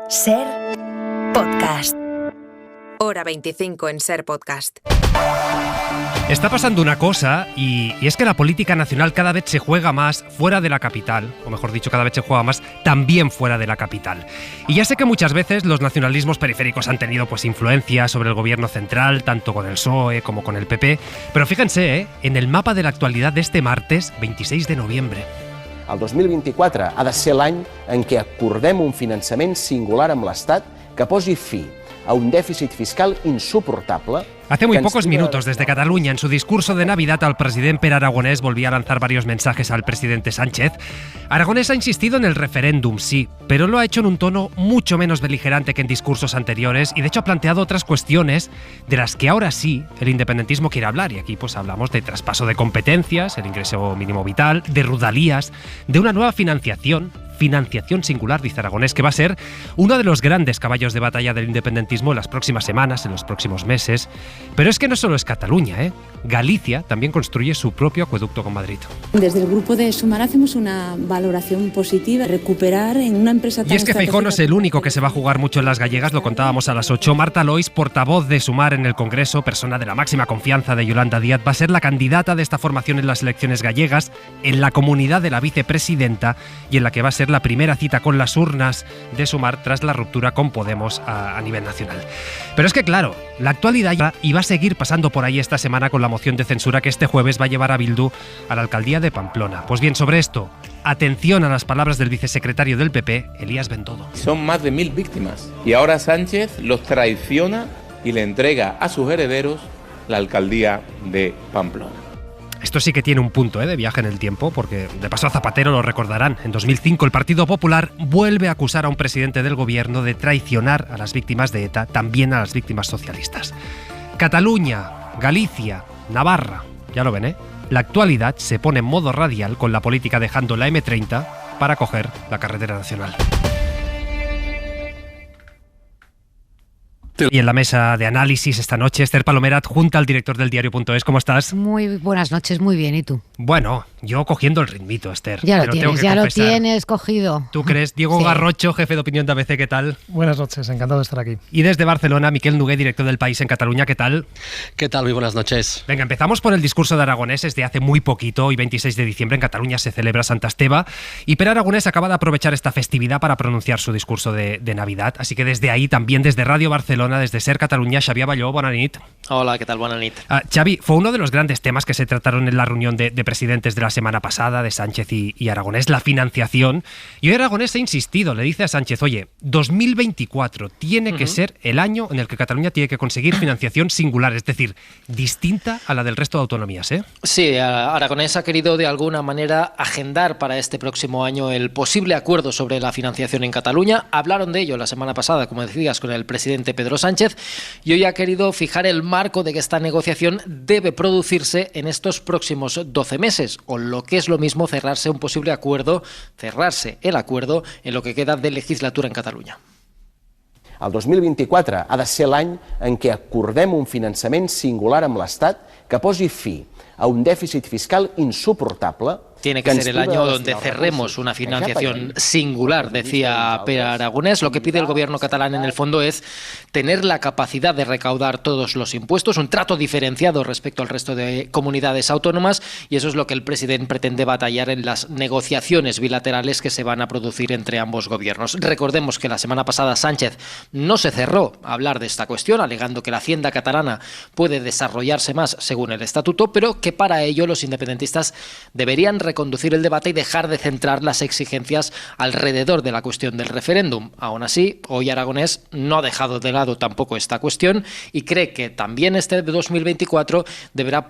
Ser Podcast. Hora 25 en Ser Podcast. Está pasando una cosa y es que la política nacional cada vez se juega más fuera de la capital, o mejor dicho, cada vez se juega más también fuera de la capital. Y ya sé que muchas veces los nacionalismos periféricos han tenido influencia sobre el gobierno central, tanto con el PSOE como con el PP, però fíjense, en el mapa de la actualidad de este martes 26 de noviembre. El 2024 ha de ser l'any en què acordem un finançament singular amb l'Estat que posi fi a un dèficit fiscal insoportable. Hace muy pocos minutos, desde Cataluña, en su discurso de Navidad, el presidente Pere Aragonès volvía a lanzar varios mensajes al presidente Sánchez. Aragonès ha insistido en el referéndum, sí, pero lo ha hecho en un tono mucho menos beligerante que en discursos anteriores y de hecho ha planteado otras cuestiones de las que ahora sí el independentismo quiere hablar. Y aquí hablamos de traspaso de competencias, el ingreso mínimo vital, de rudalías, de una nueva financiación singular, dice Aragonès, que va a ser uno de los grandes caballos de batalla del independentismo en las próximas semanas, en los próximos meses. Pero es que no solo es Cataluña, Galicia también construye su propio acueducto con Madrid. Desde el grupo de Sumar hacemos una valoración positiva, recuperar en una empresa tan Y es que Feijóo no es el único que se va a jugar mucho en las gallegas, lo contábamos a las 8. Marta Lois, portavoz de Sumar en el Congreso, persona de la máxima confianza de Yolanda Díaz, va a ser la candidata de esta formación en las elecciones gallegas, en la comunidad de la vicepresidenta y en la que va a ser la primera cita con las urnas de Sumar tras la ruptura con Podemos a nivel nacional. Pero es que claro, la actualidad iba a seguir pasando por ahí esta semana con la moción de censura que este jueves va a llevar a Bildu a la alcaldía de Pamplona. Pues bien, sobre esto, atención a las palabras del vicesecretario del PP, Elías Bendodo. Son más de 1000 víctimas y ahora Sánchez los traiciona y le entrega a sus herederos la alcaldía de Pamplona. Esto sí que tiene un punto de viaje en el tiempo, porque de paso a Zapatero lo recordarán. En 2005 el Partido Popular vuelve a acusar a un presidente del gobierno de traicionar a las víctimas de ETA, también a las víctimas socialistas. Cataluña, Galicia, Navarra, ya lo ven, La actualidad se pone en modo radial con la política dejando la M30 para coger la carretera nacional. Y en la mesa de análisis esta noche, Esther Palomer, adjunta al director del diario.es. ¿Cómo estás? Muy buenas noches, muy bien. ¿Y tú? Bueno, yo cogiendo el ritmito, Esther. Ya lo tienes cogido. ¿Tú crees? Diego Garrocho, jefe de opinión de ABC, ¿qué tal? Buenas noches, encantado de estar aquí. Y desde Barcelona, Miquel Nogué, director del País en Cataluña, ¿qué tal? ¿Qué tal? Muy buenas noches. Venga, empezamos por el discurso de Aragonès. Desde hace muy poquito, hoy 26 de diciembre, en Cataluña se celebra Santa Esteba, y Pere Aragonès acaba de aprovechar esta festividad para pronunciar su discurso de Navidad. Así que desde ahí, también desde Radio Barcelona, desde Ser Cataluña, Xavi Aballó, bona nit. Hola, ¿qué tal? Buena nit. Xavi, fue uno de los grandes temas que se trataron en la reunión de presidentes de la semana pasada, de Sánchez y Aragonès, la financiación. Y hoy Aragonès ha insistido, le dice a Sánchez, oye, 2024 tiene que ser el año en el que Cataluña tiene que conseguir financiación singular, es decir, distinta a la del resto de autonomías, Sí, Aragonès ha querido de alguna manera agendar para este próximo año el posible acuerdo sobre la financiación en Cataluña. Hablaron de ello la semana pasada, como decías, con el presidente Pedro Sánchez. Y hoy ha querido fijar el marco de que esta negociación debe producirse en estos próximos 12 meses, o lo que es lo mismo cerrarse el acuerdo en lo que queda de legislatura en Catalunya. El 2024 ha de ser l'any en què acordem un finançament singular amb l'Estat que posi fi a un dèficit fiscal insoportable. Tiene que ser el año donde cerremos una financiación singular, decía Pere Aragonès. Lo que pide el gobierno catalán en el fondo es tener la capacidad de recaudar todos los impuestos, un trato diferenciado respecto al resto de comunidades autónomas, y eso es lo que el presidente pretende batallar en las negociaciones bilaterales que se van a producir entre ambos gobiernos. Recordemos que la semana pasada Sánchez no se cerró a hablar de esta cuestión, alegando que la hacienda catalana puede desarrollarse más según el estatuto, pero que para ello los independentistas deberían reconducir el debate y dejar de centrar las exigencias alrededor de la cuestión del referéndum. Aún así, hoy Aragonès no ha dejado de lado tampoco esta cuestión y cree que también este 2024 deberá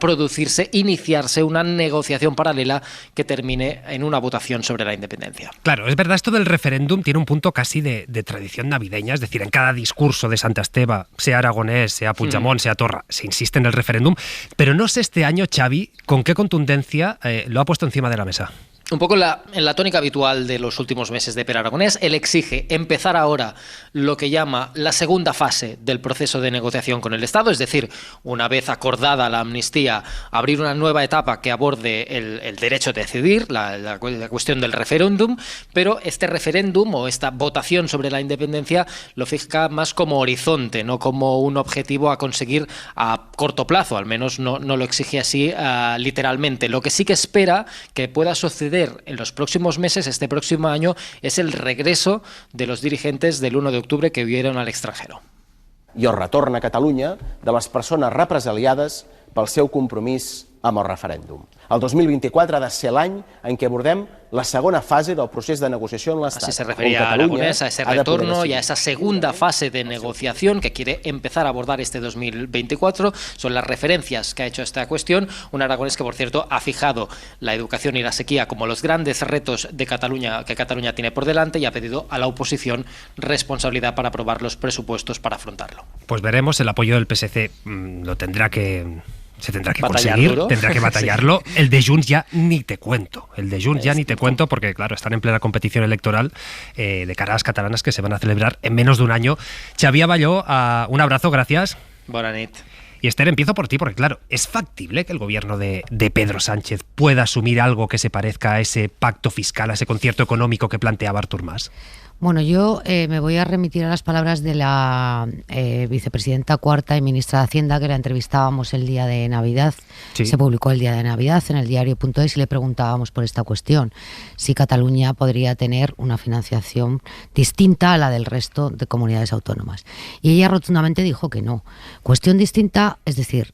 iniciarse una negociación paralela que termine en una votación sobre la independencia. Claro, es verdad, esto del referéndum tiene un punto casi de tradición navideña, es decir, en cada discurso de Santa Esteba, sea Aragonès, sea Puigdemont, sea Torra, se insiste en el referéndum, pero no sé este año, Xavi, con qué contundencia lo ha puesto encima de la mesa. Un poco en la tónica habitual de los últimos meses de Pere Aragonés, él exige empezar ahora lo que llama la segunda fase del proceso de negociación con el Estado, es decir, una vez acordada la amnistía, abrir una nueva etapa que aborde el derecho a decidir, la cuestión del referéndum, pero este referéndum o esta votación sobre la independencia lo fija más como horizonte, no como un objetivo a conseguir a corto plazo, al menos no lo exige así literalmente. Lo que sí que espera que pueda suceder en los próximos meses, este próximo año, es el regreso de los dirigentes del 1 de octubre que huyeron al extranjero. I el retorn a Catalunya de les persones represaliades pel seu compromís amb el referèndum. El 2024 ha de ser l'any en què abordem la segona fase del procés de negociació en l'Estat. Así se refería Aragonés a ese retorno y a esa segunda fase de negociación que quiere empezar a abordar este 2024. Son las referencias que ha hecho a esta cuestión. Un Aragonés que, por cierto, ha fijado la educación y la sequía como los grandes retos de Cataluña que Cataluña tiene por delante y ha pedido a la oposición responsabilidad para aprobar los presupuestos para afrontarlo. Pues veremos, el apoyo del PSC se tendrá que conseguir, duro. Tendrá que batallarlo. Sí. El de Junts ya ni te cuento. Porque, claro, están en plena competición electoral de cara a las catalanas que se van a celebrar en menos de un año. Xavier Balló, un abrazo, gracias. Bona nit. Y Esther, empiezo por ti, porque claro, ¿es factible que el gobierno de Pedro Sánchez pueda asumir algo que se parezca a ese pacto fiscal, a ese concierto económico que planteaba Artur Mas? Bueno, yo me voy a remitir a las palabras de la vicepresidenta cuarta y ministra de Hacienda, que la entrevistábamos el día de Navidad. Sí. Se publicó el día de Navidad en el diario.es y le preguntábamos por esta cuestión, si Cataluña podría tener una financiación distinta a la del resto de comunidades autónomas. Y ella rotundamente dijo que no. Cuestión distinta, es decir,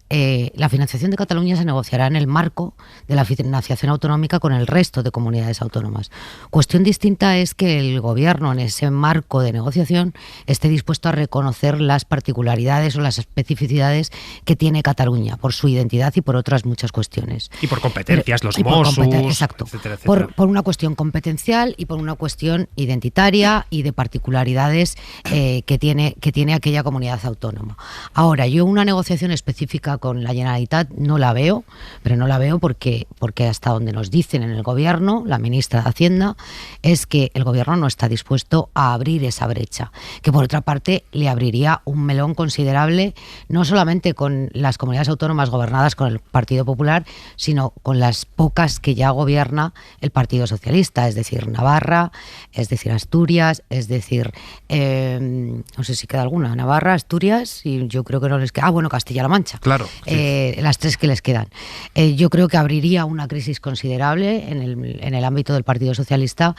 la financiación de Cataluña se negociará en el marco de la financiación autonómica con el resto de comunidades autónomas. Cuestión distinta es que el gobierno en ese marco de negociación esté dispuesto a reconocer las particularidades o las especificidades que tiene Cataluña por su identidad y por otras muchas cuestiones. Y por competencias, los Mossos, exacto, etcétera, etcétera. Por una cuestión competencial y por una cuestión identitaria y de particularidades que tiene aquella comunidad autónoma. Ahora, yo una negociación específica con la Generalitat no la veo, pero no la veo porque hasta donde nos dicen en el gobierno, la ministra de Hacienda, es que el gobierno no está dispuesto a abrir esa brecha, que por otra parte le abriría un melón considerable, no solamente con las comunidades autónomas gobernadas con el Partido Popular, sino con las pocas que ya gobierna el Partido Socialista, es decir, Navarra, es decir, Asturias, es decir, no sé si queda alguna, Navarra, Asturias, y yo creo que no les queda, bueno, Castilla-La Mancha. Claro. Sí. Las tres que les quedan. Yo creo que abriría una crisis considerable en el ámbito del Partido Socialista,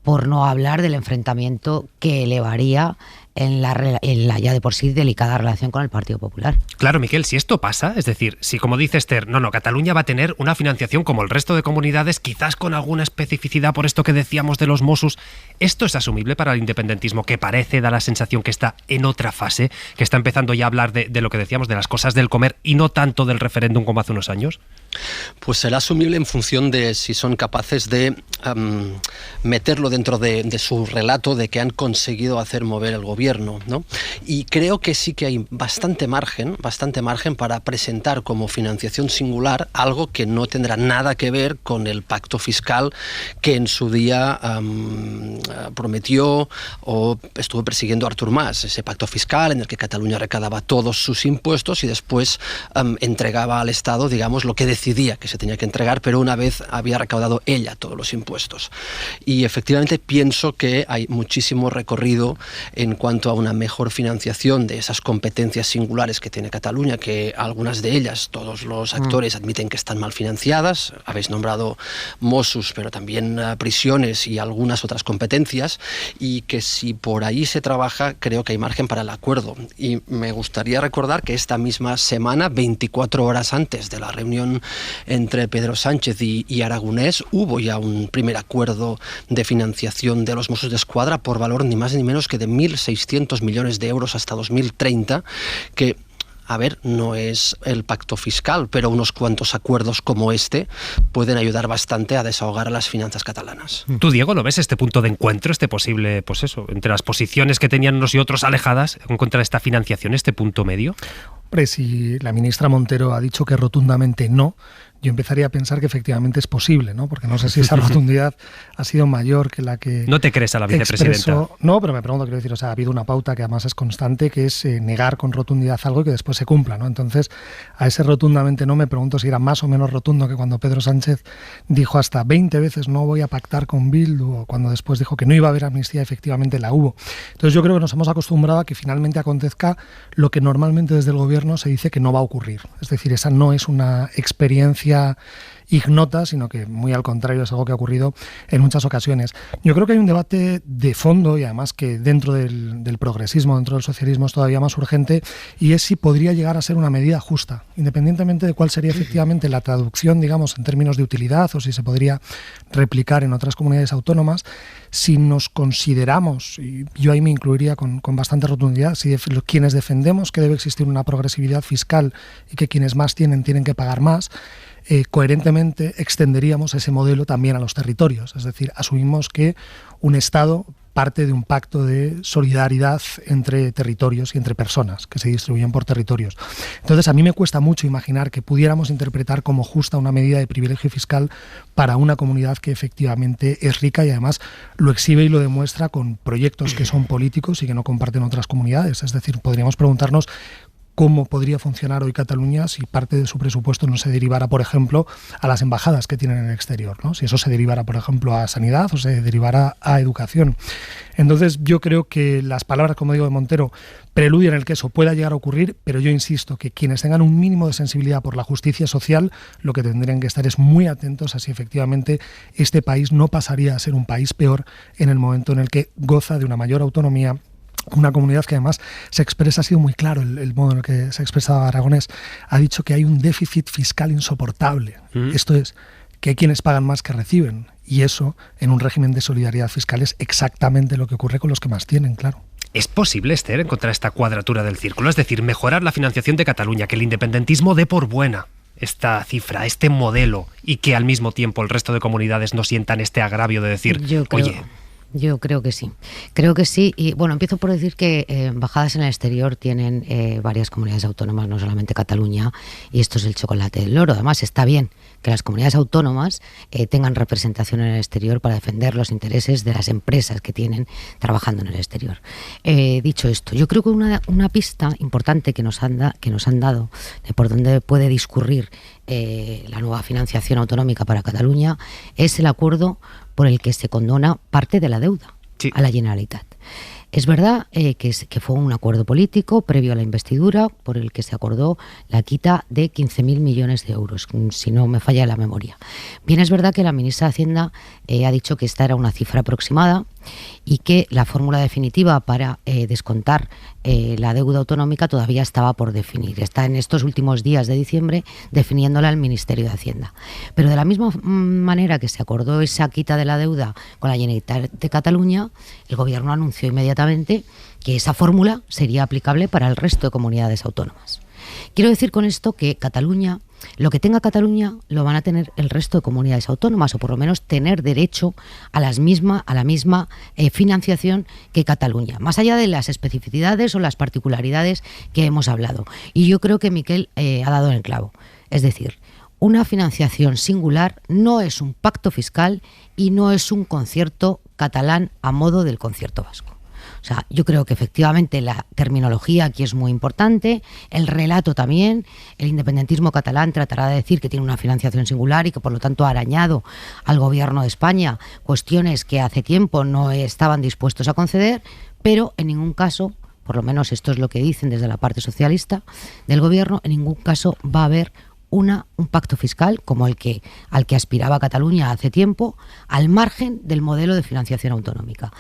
por no hablar del enfrentamiento que elevaría en la ya de por sí delicada relación con el Partido Popular. Claro, Miquel, si esto pasa, es decir, si como dice Esther, Cataluña va a tener una financiación como el resto de comunidades, quizás con alguna especificidad por esto que decíamos de los Mossos, ¿esto es asumible para el independentismo, que parece, da la sensación que está en otra fase, que está empezando ya a hablar de lo que decíamos, de las cosas del comer y no tanto del referéndum como hace unos años? Pues será asumible en función de si son capaces de meterlo dentro de su relato de que han conseguido hacer mover el gobierno, ¿no? Y creo que sí que hay bastante margen para presentar como financiación singular algo que no tendrá nada que ver con el pacto fiscal que en su día prometió o estuvo persiguiendo Artur Mas, ese pacto fiscal en el que Cataluña recaudaba todos sus impuestos y después entregaba al Estado, digamos, lo que decidía que se tenía que entregar, pero una vez había recaudado ella todos los impuestos. Y efectivamente pienso que hay muchísimo recorrido en cuanto a una mejor financiación de esas competencias singulares que tiene Cataluña, que algunas de ellas, todos los actores admiten que están mal financiadas. Habéis nombrado Mossos, pero también prisiones y algunas otras competencias, y que si por ahí se trabaja, creo que hay margen para el acuerdo. Y me gustaría recordar que esta misma semana, 24 horas antes de la reunión entre Pedro Sánchez y Aragonés, hubo ya un primer acuerdo de financiación de los Mossos d'Esquadra por valor ni más ni menos que de 1.600 millones de euros hasta 2030, que, a ver, no es el pacto fiscal, pero unos cuantos acuerdos como este pueden ayudar bastante a desahogar a las finanzas catalanas. ¿Tú, Diego, lo ves este punto de encuentro, este posible, pues eso, entre las posiciones que tenían unos y otros alejadas, encontrar esta financiación, este punto medio? Hombre, si la ministra Montero ha dicho que rotundamente no, yo empezaría a pensar que efectivamente es posible, ¿no? Porque no sé si esa rotundidad ha sido mayor que la que... ¿No te crees a la vicepresidenta? No, pero me pregunto, quiero decir, o sea, ha habido una pauta que además es constante, que es negar con rotundidad algo y que después se cumpla, ¿no? Entonces, a ese rotundamente no me pregunto si era más o menos rotundo que cuando Pedro Sánchez dijo hasta 20 veces no voy a pactar con Bildu, o cuando después dijo que no iba a haber amnistía, efectivamente la hubo. Entonces yo creo que nos hemos acostumbrado a que finalmente acontezca lo que normalmente desde el gobierno se dice que no va a ocurrir. Es decir, esa no es una experiencia ignota, sino que muy al contrario es algo que ha ocurrido en muchas ocasiones. Yo creo que hay un debate de fondo y además que dentro del progresismo, dentro del socialismo es todavía más urgente, y es si podría llegar a ser una medida justa, independientemente de cuál sería efectivamente la traducción, digamos, en términos de utilidad o si se podría replicar en otras comunidades autónomas. Si nos consideramos, y yo ahí me incluiría con bastante rotundidad, si quienes defendemos que debe existir una progresividad fiscal y que quienes más tienen que pagar más, coherentemente extenderíamos ese modelo también a los territorios. Es decir, asumimos que un Estado parte de un pacto de solidaridad entre territorios y entre personas que se distribuyen por territorios. Entonces, a mí me cuesta mucho imaginar que pudiéramos interpretar como justa una medida de privilegio fiscal para una comunidad que efectivamente es rica y además lo exhibe y lo demuestra con proyectos que son políticos y que no comparten otras comunidades. Es decir, podríamos preguntarnos cómo podría funcionar hoy Cataluña si parte de su presupuesto no se derivara, por ejemplo, a las embajadas que tienen en el exterior, ¿no? Si eso se derivara, por ejemplo, a sanidad o se derivara a educación. Entonces, yo creo que las palabras, como digo, de Montero preludian el que eso pueda llegar a ocurrir, pero yo insisto que quienes tengan un mínimo de sensibilidad por la justicia social, lo que tendrían que estar es muy atentos a si efectivamente este país no pasaría a ser un país peor en el momento en el que goza de una mayor autonomía. Una comunidad que además se expresa, ha sido muy claro el modo en el que se ha expresado Aragonés, ha dicho que hay un déficit fiscal insoportable. Esto es, que hay quienes pagan más que reciben, y eso en un régimen de solidaridad fiscal es exactamente lo que ocurre con los que más tienen, claro. ¿Es posible, Esther, encontrar esta cuadratura del círculo? Es decir, mejorar la financiación de Cataluña, que el independentismo dé por buena esta cifra, este modelo, y que al mismo tiempo el resto de comunidades no sientan este agravio de decir, oye... Yo creo que sí. Creo que sí. Y bueno, empiezo por decir que embajadas en el exterior tienen varias comunidades autónomas, no solamente Cataluña, y esto es el chocolate del loro. Además, está bien que las comunidades autónomas tengan representación en el exterior para defender los intereses de las empresas que tienen trabajando en el exterior. Dicho esto, yo creo que una pista importante que nos han dado de por dónde puede discurrir la nueva financiación autonómica para Cataluña es el acuerdo por el que se condona parte de la deuda a la Generalitat. Es verdad que fue un acuerdo político previo a la investidura por el que se acordó la quita de 15.000 millones de euros, si no me falla la memoria. Bien, es verdad que la ministra de Hacienda ha dicho que esta era una cifra aproximada y que la fórmula definitiva para descontar la deuda autonómica todavía estaba por definir. Está en estos últimos días de diciembre definiéndola el Ministerio de Hacienda. Pero de la misma manera que se acordó esa quita de la deuda con la Generalitat de Cataluña, el Gobierno anunció inmediatamente que esa fórmula sería aplicable para el resto de comunidades autónomas. Quiero decir con esto que Cataluña, lo que tenga Cataluña, lo van a tener el resto de comunidades autónomas, o por lo menos tener derecho a la misma financiación que Cataluña, más allá de las especificidades o las particularidades que hemos hablado. Y yo creo que Miquel ha dado en el clavo. Es decir, una financiación singular no es un pacto fiscal y no es un concierto catalán a modo del concierto vasco. O sea, yo creo que efectivamente la terminología aquí es muy importante, el relato también. El independentismo catalán tratará de decir que tiene una financiación singular y que por lo tanto ha arañado al gobierno de España cuestiones que hace tiempo no estaban dispuestos a conceder, pero en ningún caso, por lo menos esto es lo que dicen desde la parte socialista del gobierno, en ningún caso va a haber un pacto fiscal como al que aspiraba Cataluña hace tiempo, al margen del modelo de financiación autonómica.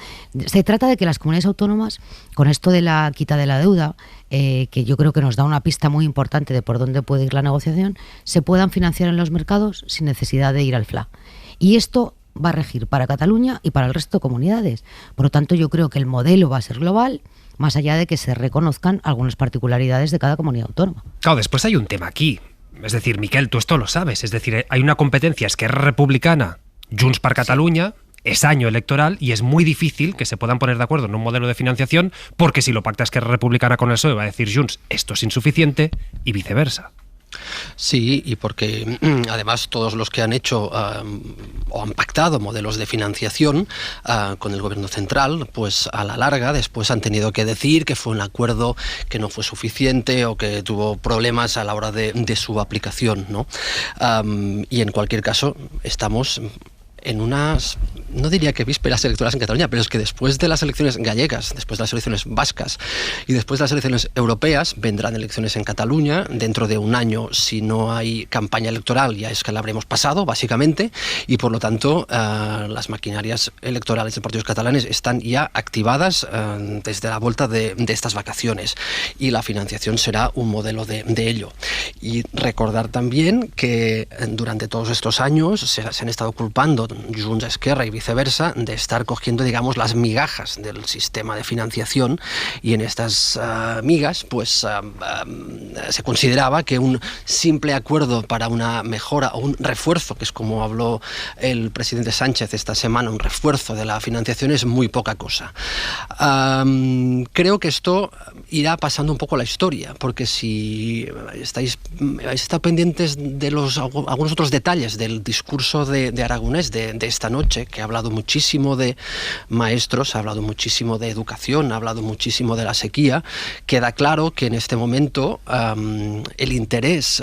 Se trata de que las comunidades autónomas, con esto de la quita de la deuda, que yo creo que nos da una pista muy importante de por dónde puede ir la negociación, se puedan financiar en los mercados sin necesidad de ir al FLA. Y esto va a regir para Cataluña y para el resto de comunidades. Por lo tanto, yo creo que el modelo va a ser global, más allá de que se reconozcan algunas particularidades de cada comunidad autónoma. Claro, después hay un tema aquí. Es decir, Miquel, tú esto lo sabes. Es decir, hay una competencia Esquerra Republicana, Junts per Catalunya, es año electoral y es muy difícil que se puedan poner de acuerdo en un modelo de financiación, porque si lo pacta Esquerra Republicana con el PSOE va a decir Junts, esto es insuficiente, y viceversa. Sí, y porque además todos los que han hecho o han pactado modelos de financiación con el gobierno central, pues a la larga después han tenido que decir que fue un acuerdo que no fue suficiente o que tuvo problemas a la hora de su aplicación, ¿no? Y en cualquier caso estamos en unas, no diría que vísperas electorales en Cataluña, pero es que después de las elecciones gallegas, después de las elecciones vascas y después de las elecciones europeas, vendrán elecciones en Cataluña. Dentro de un año, si no hay campaña electoral, ya es que la habremos pasado, básicamente, y por lo tanto las maquinarias electorales de partidos catalanes están ya activadas desde la vuelta de estas vacaciones, y la financiación será un modelo de ello. Y recordar también que durante todos estos años se han estado culpando Junts, Esquerra y viceversa de estar cogiendo, digamos, las migajas del sistema de financiación, y en estas migas pues se consideraba que un simple acuerdo para una mejora o un refuerzo, que es como habló el presidente Sánchez esta semana, un refuerzo de la financiación, es muy poca cosa. Creo que esto irá pasando un poco a la historia, porque si habéis estado pendientes de algunos otros detalles del discurso de Aragonés de esta noche, que ha hablado muchísimo de maestros, ha hablado muchísimo de educación, ha hablado muchísimo de la sequía, queda claro que en este momento el interés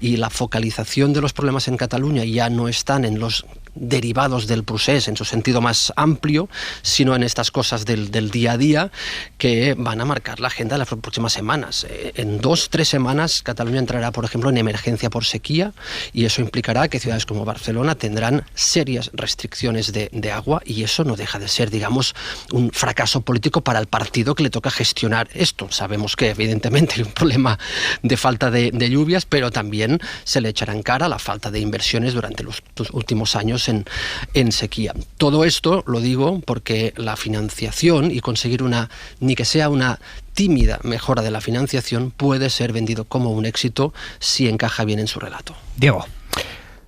y la focalización de los problemas en Cataluña ya no están en los derivados del procés en su sentido más amplio, sino en estas cosas del día a día que van a marcar la agenda de las próximas semanas. En 2-3 semanas Cataluña entrará, por ejemplo, en emergencia por sequía, y eso implicará que ciudades como Barcelona tendrán serias restricciones de agua, y eso no deja de ser, digamos, un fracaso político para el partido que le toca gestionar esto. Sabemos que evidentemente hay un problema de falta de lluvias, pero también se le echará en cara la falta de inversiones durante los últimos años en sequía. Todo esto lo digo porque la financiación, y conseguir ni que sea una tímida mejora de la financiación, puede ser vendido como un éxito si encaja bien en su relato. Diego.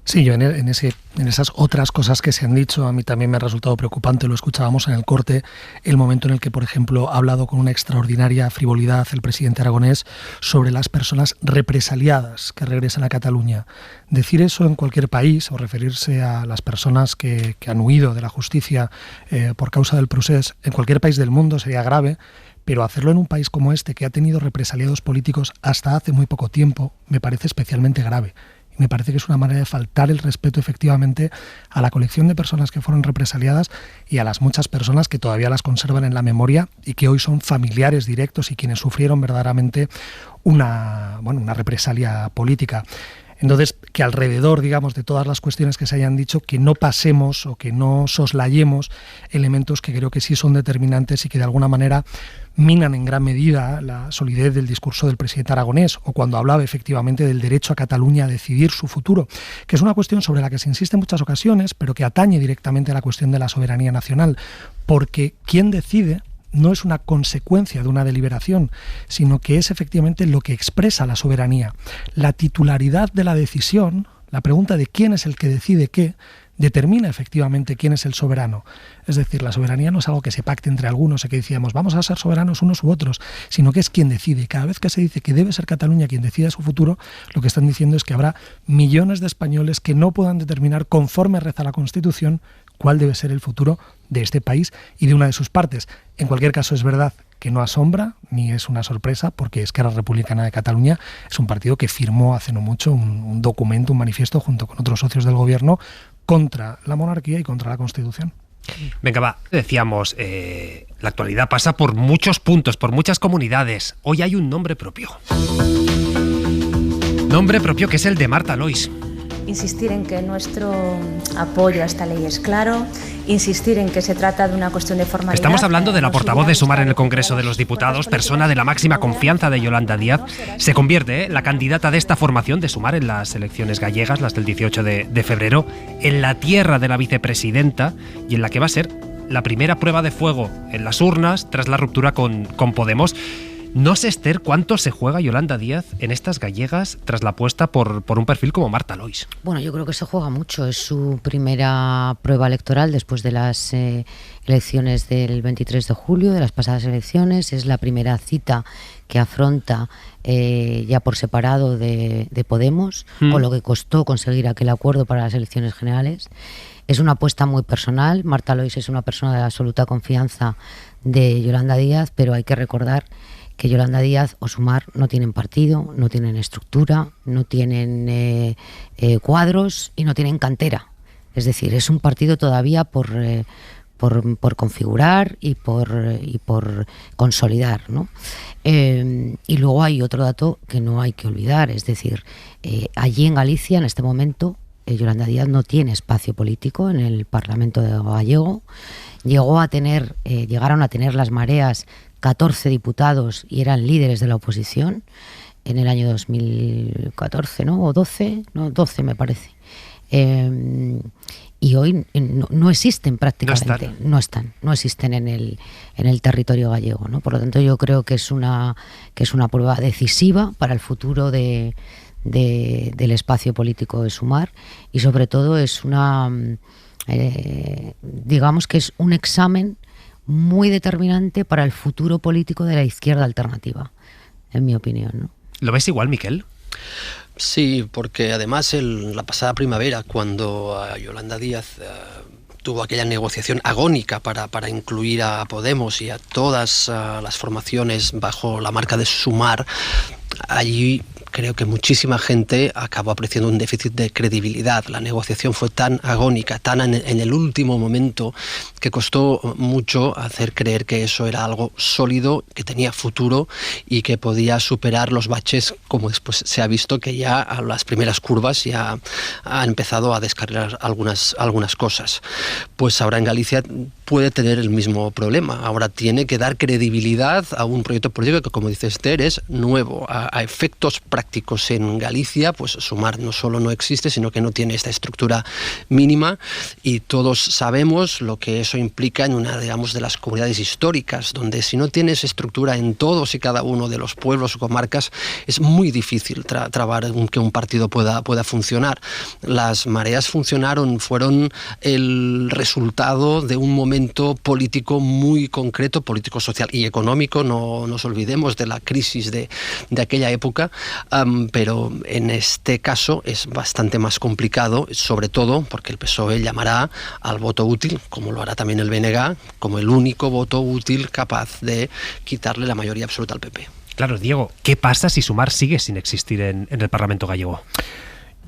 Sí, yo en esas otras cosas que se han dicho, a mí también me ha resultado preocupante, lo escuchábamos en el corte, el momento en el que, por ejemplo, ha hablado con una extraordinaria frivolidad el presidente Aragonés sobre las personas represaliadas que regresan a Cataluña. Decir eso en cualquier país, o referirse a las personas que han huido de la justicia por causa del procés, en cualquier país del mundo sería grave, pero hacerlo en un país como este, que ha tenido represaliados políticos hasta hace muy poco tiempo, me parece especialmente grave. Me parece que es una manera de faltar el respeto efectivamente a la colección de personas que fueron represaliadas y a las muchas personas que todavía las conservan en la memoria y que hoy son familiares directos y quienes sufrieron verdaderamente una represalia política. Entonces, que alrededor, digamos, de todas las cuestiones que se hayan dicho, que no pasemos o que no soslayemos elementos que creo que sí son determinantes y que de alguna manera minan en gran medida la solidez del discurso del presidente Aragonés, o cuando hablaba efectivamente del derecho a Cataluña a decidir su futuro, que es una cuestión sobre la que se insiste en muchas ocasiones, pero que atañe directamente a la cuestión de la soberanía nacional, porque quien decide no es una consecuencia de una deliberación, sino que es efectivamente lo que expresa la soberanía. La titularidad de la decisión, la pregunta de quién es el que decide qué, determina efectivamente quién es el soberano. Es decir, la soberanía no es algo que se pacte entre algunos o que decíamos vamos a ser soberanos unos u otros, sino que es quien decide. Cada vez que se dice que debe ser Cataluña quien decida su futuro, lo que están diciendo es que habrá millones de españoles que no puedan determinar, conforme reza la Constitución, cuál debe ser el futuro de este país y de una de sus partes. En cualquier caso, es verdad que no asombra ni es una sorpresa, porque Esquerra Republicana de Cataluña es un partido que firmó hace no mucho un documento, un manifiesto junto con otros socios del gobierno contra la monarquía y contra la Constitución. Venga, va, decíamos, la actualidad pasa por muchos puntos, por muchas comunidades. Hoy hay un nombre propio. Nombre propio que es el de Marta Lois. Insistir en que nuestro apoyo a esta ley es claro, insistir en que se trata de una cuestión de formalidad. Estamos hablando de la portavoz de Sumar en el Congreso de los Diputados, persona de la máxima confianza de Yolanda Díaz. Se convierte la candidata de esta formación de Sumar en las elecciones gallegas, las del 18 de febrero, en la tierra de la vicepresidenta y en la que va a ser la primera prueba de fuego en las urnas tras la ruptura con Podemos. No sé, Esther, cuánto se juega Yolanda Díaz en estas gallegas tras la apuesta por un perfil como Marta Lois. Bueno, yo creo que se juega mucho. Es su primera prueba electoral después de las elecciones del 23 de julio, de las pasadas elecciones. Es la primera cita que afronta ya por separado de Podemos, con lo que costó conseguir aquel acuerdo para las elecciones generales. Es una apuesta muy personal. Marta Lois es una persona de absoluta confianza de Yolanda Díaz, pero hay que recordar que Yolanda Díaz o Sumar no tienen partido, no tienen estructura, no tienen cuadros y no tienen cantera. Es decir, es un partido todavía por configurar y por consolidar, ¿no? Y luego hay otro dato que no hay que olvidar, es decir, allí en Galicia en este momento Yolanda Díaz no tiene espacio político en el Parlamento gallego. Llegaron a tener las mareas 14 diputados y eran líderes de la oposición en el año 2014, ¿no? O 12, no, 12 me parece. Y hoy no existen prácticamente, no existen en el territorio gallego, ¿no? Por lo tanto, yo creo que es una prueba decisiva para el futuro del espacio político de Sumar, y sobre todo es digamos que es un examen muy determinante para el futuro político de la izquierda alternativa, en mi opinión, ¿no? ¿Lo ves igual, Miquel? Sí, porque además la pasada primavera, cuando Yolanda Díaz tuvo aquella negociación agónica para incluir a Podemos y a todas las formaciones bajo la marca de Sumar, allí creo que muchísima gente acabó apreciando un déficit de credibilidad. La negociación fue tan agónica, tan en el último momento, que costó mucho hacer creer que eso era algo sólido, que tenía futuro y que podía superar los baches, como después se ha visto que ya a las primeras curvas ya ha empezado a descargar algunas cosas. Pues ahora en Galicia puede tener el mismo problema. Ahora tiene que dar credibilidad a un proyecto político que, como dice Esther, es nuevo. A efectos prácticos en Galicia, pues Sumar no solo no existe, sino que no tiene esta estructura mínima, y todos sabemos lo que eso implica en una, digamos, de las comunidades históricas, donde si no tienes estructura en todos y cada uno de los pueblos o comarcas, es muy difícil trabar que un partido pueda funcionar. Las mareas fueron el resultado de un momento político muy concreto, político, social y económico. No nos olvidemos de la crisis de aquella época, pero en este caso es bastante más complicado, sobre todo porque el PSOE llamará al voto útil, como lo hará también el BNG, como el único voto útil capaz de quitarle la mayoría absoluta al PP. Claro, Diego, ¿qué pasa si Sumar sigue sin existir en el Parlamento gallego?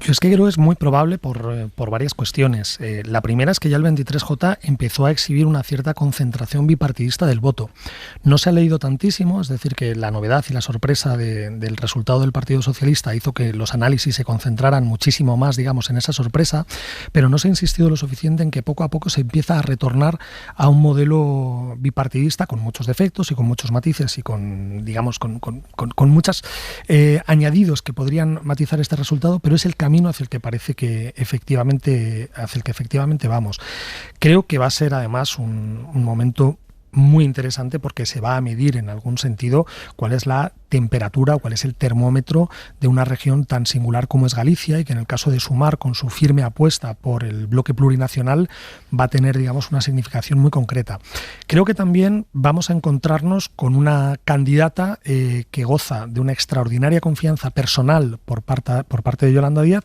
Yo es que creo que es muy probable por varias cuestiones. La primera es que ya el 23J empezó a exhibir una cierta concentración bipartidista del voto. No se ha leído tantísimo, es decir, que la novedad y la sorpresa del resultado del Partido Socialista hizo que los análisis se concentraran muchísimo más, digamos, en esa sorpresa, pero no se ha insistido lo suficiente en que poco a poco se empieza a retornar a un modelo bipartidista con muchos defectos y con muchos matices y con, digamos, con muchos añadidos que podrían matizar este resultado, pero es el camino hacia el que parece que efectivamente vamos. Creo que va a ser además un momento muy interesante, porque se va a medir en algún sentido cuál es la temperatura o cuál es el termómetro de una región tan singular como es Galicia, y que en el caso de Sumar, con su firme apuesta por el bloque plurinacional, va a tener, digamos, una significación muy concreta. Creo que también vamos a encontrarnos con una candidata que goza de una extraordinaria confianza personal por parte de Yolanda Díaz,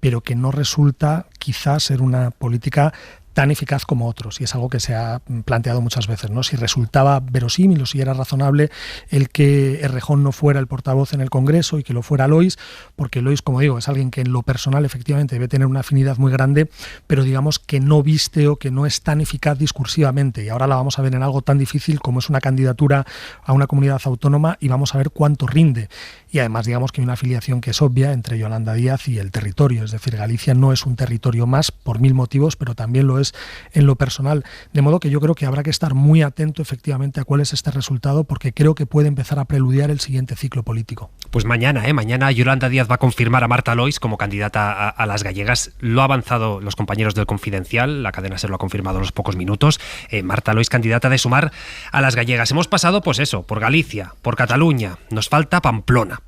pero que no resulta quizás ser una política tan eficaz como otros, y es algo que se ha planteado muchas veces, ¿no? Si resultaba verosímil o si era razonable el que Errejón no fuera el portavoz en el Congreso y que lo fuera Lois, porque Lois, como digo, es alguien que en lo personal efectivamente debe tener una afinidad muy grande, pero digamos que no viste o que no es tan eficaz discursivamente, y ahora la vamos a ver en algo tan difícil como es una candidatura a una comunidad autónoma, y vamos a ver cuánto rinde. Y además, digamos que hay una afiliación que es obvia entre Yolanda Díaz y el territorio, es decir, Galicia no es un territorio más por mil motivos, pero también lo es en lo personal. De modo que yo creo que habrá que estar muy atento efectivamente a cuál es este resultado, porque creo que puede empezar a preludiar el siguiente ciclo político. Pues mañana Yolanda Díaz va a confirmar a Marta Lois como candidata a las gallegas. Lo ha avanzado los compañeros del Confidencial, la cadena SER lo ha confirmado en los pocos minutos. Marta Lois, candidata de Sumar a las gallegas. Hemos pasado, pues eso, por Galicia, por Cataluña, nos falta Pamplona.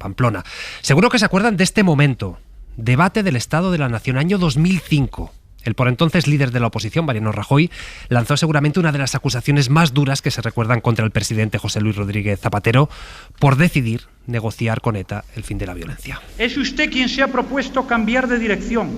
Seguro que se acuerdan de este momento. Debate del Estado de la Nación, año 2005. El por entonces líder de la oposición, Mariano Rajoy, lanzó seguramente una de las acusaciones más duras que se recuerdan contra el presidente José Luis Rodríguez Zapatero por decidir negociar con ETA el fin de la violencia. Es usted quien se ha propuesto cambiar de dirección,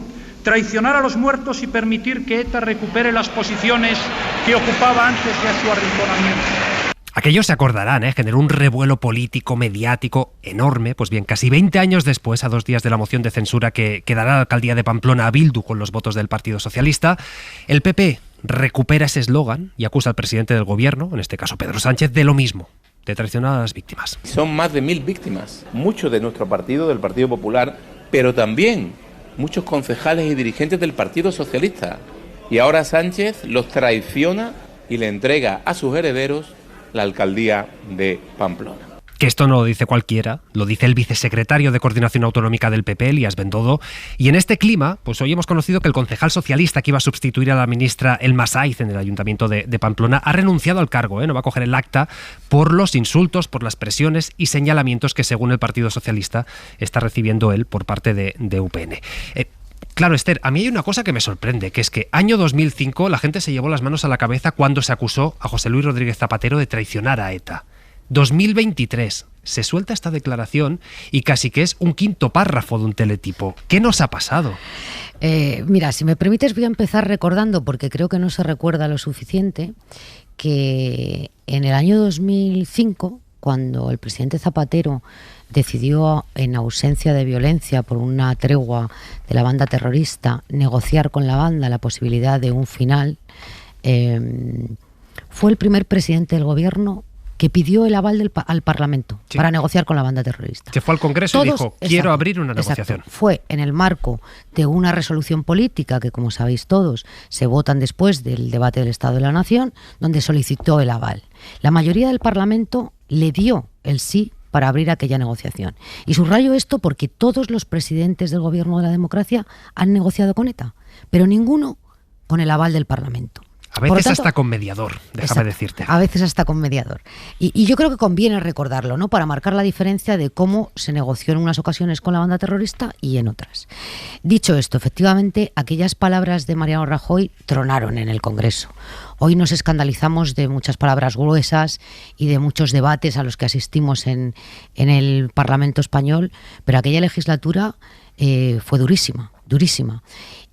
traicionar a los muertos y permitir que ETA recupere las posiciones que ocupaba antes de su arrinconamiento. Aquellos se acordarán, generó un revuelo político, mediático enorme. Pues bien, casi 20 años después, a 2 días de la moción de censura que dará la alcaldía de Pamplona a Bildu con los votos del Partido Socialista, el PP recupera ese eslogan y acusa al presidente del gobierno, en este caso Pedro Sánchez, de lo mismo, de traicionar a las víctimas. Son más de 1000 víctimas, muchos de nuestro partido, del Partido Popular, pero también muchos concejales y dirigentes del Partido Socialista. Y ahora Sánchez los traiciona y le entrega a sus herederos la alcaldía de Pamplona. Que esto no lo dice cualquiera, lo dice el vicesecretario de Coordinación Autonómica del PP, Elías Bendodo, y en este clima, pues hoy hemos conocido que el concejal socialista que iba a sustituir a la ministra Elma Saiz en el Ayuntamiento de Pamplona ha renunciado al cargo, no va a coger el acta por los insultos, por las presiones y señalamientos que según el Partido Socialista está recibiendo él por parte de UPN. Claro, Esther, a mí hay una cosa que me sorprende, que es que año 2005 la gente se llevó las manos a la cabeza cuando se acusó a José Luis Rodríguez Zapatero de traicionar a ETA. 2023, se suelta esta declaración y casi que es un quinto párrafo de un teletipo. ¿Qué nos ha pasado? Mira, si me permites voy a empezar recordando, porque creo que no se recuerda lo suficiente, que en el año 2005, cuando el presidente Zapatero decidió, en ausencia de violencia por una tregua de la banda terrorista, negociar con la banda la posibilidad de un final, fue el primer presidente del gobierno que pidió el aval al Parlamento para negociar con la banda terrorista. Que fue al Congreso y dijo, quiero abrir una negociación. Fue en el marco de una resolución política que, como sabéis todos, se votan después del debate del Estado de la Nación, donde solicitó el aval. La mayoría del Parlamento le dio el sí para abrir aquella negociación. Y subrayo esto porque todos los presidentes del gobierno de la democracia han negociado con ETA, pero ninguno con el aval del Parlamento. A veces hasta con mediador, déjame decirte. A veces hasta con mediador. Y yo creo que conviene recordarlo, ¿no? Para marcar la diferencia de cómo se negoció en unas ocasiones con la banda terrorista y en otras. Dicho esto, efectivamente, aquellas palabras de Mariano Rajoy tronaron en el Congreso. Hoy nos escandalizamos de muchas palabras gruesas y de muchos debates a los que asistimos en el Parlamento español, pero aquella legislatura fue durísima.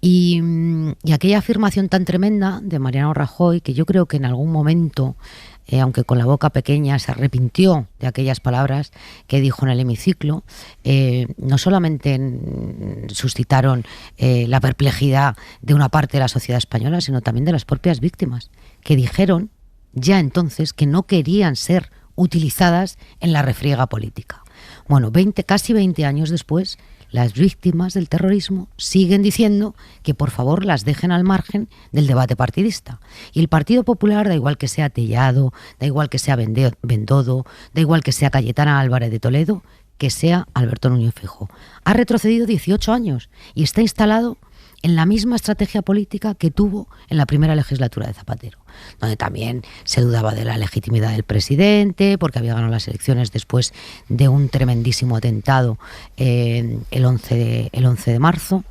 Y aquella afirmación tan tremenda de Mariano Rajoy, que yo creo que en algún momento, aunque con la boca pequeña, se arrepintió de aquellas palabras que dijo en el hemiciclo, no solamente suscitaron la perplejidad de una parte de la sociedad española, sino también de las propias víctimas, que dijeron ya entonces que no querían ser utilizadas en la refriega política. Bueno, casi 20 años después, las víctimas del terrorismo siguen diciendo que por favor las dejen al margen del debate partidista. Y el Partido Popular, da igual que sea Tellado, da igual que sea Bendodo, da igual que sea Cayetana Álvarez de Toledo, que sea Alberto Núñez Feijóo, ha retrocedido 18 años y está instalado en la misma estrategia política que tuvo en la primera legislatura de Zapatero, donde también se dudaba de la legitimidad del presidente, porque había ganado las elecciones después de un tremendísimo atentado el 11 de marzo.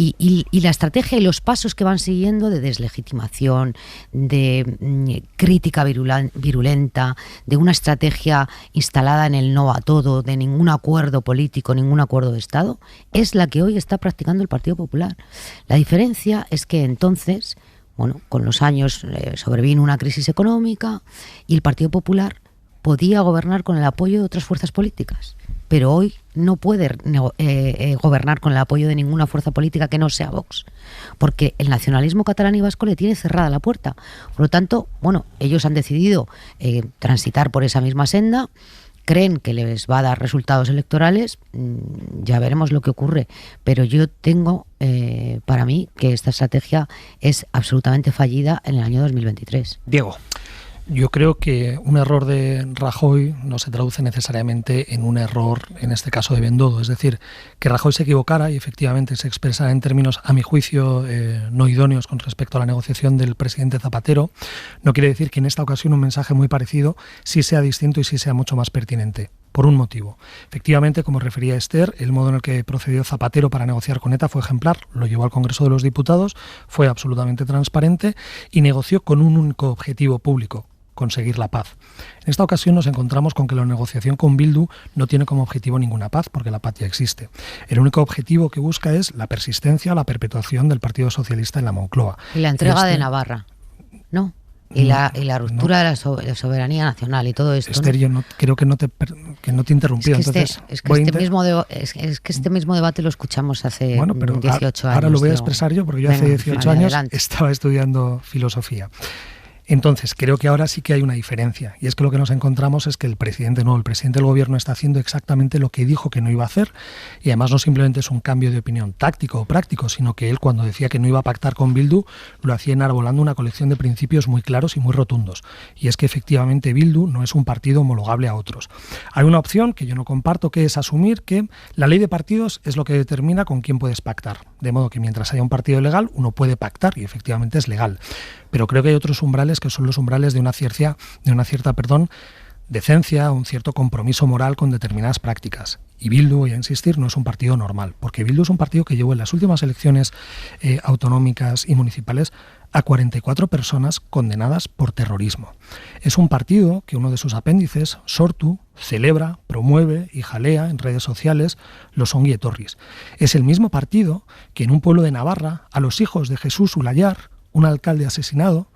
Y la estrategia y los pasos que van siguiendo de deslegitimación, de crítica virulenta, de una estrategia instalada en el no a todo, de ningún acuerdo político, ningún acuerdo de Estado, es la que hoy está practicando el Partido Popular. La diferencia es que entonces, bueno, con los años sobrevino una crisis económica y el Partido Popular podía gobernar con el apoyo de otras fuerzas políticas. Pero hoy no puede gobernar con el apoyo de ninguna fuerza política que no sea Vox, porque el nacionalismo catalán y vasco le tiene cerrada la puerta. Por lo tanto, bueno, ellos han decidido transitar por esa misma senda, creen que les va a dar resultados electorales, ya veremos lo que ocurre. Pero yo tengo para mí que esta estrategia es absolutamente fallida en el año 2023. Diego. Yo creo que un error de Rajoy no se traduce necesariamente en un error, en este caso de Bendodo. Es decir, que Rajoy se equivocara y efectivamente se expresara en términos, a mi juicio, no idóneos con respecto a la negociación del presidente Zapatero, no quiere decir que en esta ocasión un mensaje muy parecido sí sea distinto y sí sea mucho más pertinente. Por un motivo. Efectivamente, como refería Esther, el modo en el que procedió Zapatero para negociar con ETA fue ejemplar, lo llevó al Congreso de los Diputados, fue absolutamente transparente y negoció con un único objetivo público: conseguir la paz. En esta ocasión nos encontramos con que la negociación con Bildu no tiene como objetivo ninguna paz, porque la paz ya existe. El único objetivo que busca es la persistencia, la perpetuación del Partido Socialista en la Moncloa. Y la entrega de Navarra, ¿no? Y la ruptura de la soberanía nacional y todo esto. Esther, yo creo que no te he interrumpido. Es que este mismo debate lo escuchamos hace 18 años. Ahora lo voy a expresar yo, porque yo hace 18 años estaba estudiando filosofía. Entonces, creo que ahora sí que hay una diferencia, y es que lo que nos encontramos es que el presidente del gobierno está haciendo exactamente lo que dijo que no iba a hacer, y además no simplemente es un cambio de opinión táctico o práctico, sino que él, cuando decía que no iba a pactar con Bildu, lo hacía enarbolando una colección de principios muy claros y muy rotundos, y es que efectivamente Bildu no es un partido homologable a otros. Hay una opción que yo no comparto, que es asumir que la ley de partidos es lo que determina con quién puedes pactar, de modo que mientras haya un partido legal, uno puede pactar, y efectivamente es legal. Pero creo que hay otros umbrales que son los umbrales de una cierta decencia, un cierto compromiso moral con determinadas prácticas. Y Bildu, voy a insistir, no es un partido normal, porque Bildu es un partido que llevó en las últimas elecciones autonómicas y municipales a 44 personas condenadas por terrorismo. Es un partido que uno de sus apéndices, Sortu, celebra, promueve y jalea en redes sociales los ongi etorris. Es el mismo partido que en un pueblo de Navarra, a los hijos de Jesús Ulayar, un alcalde asesinado,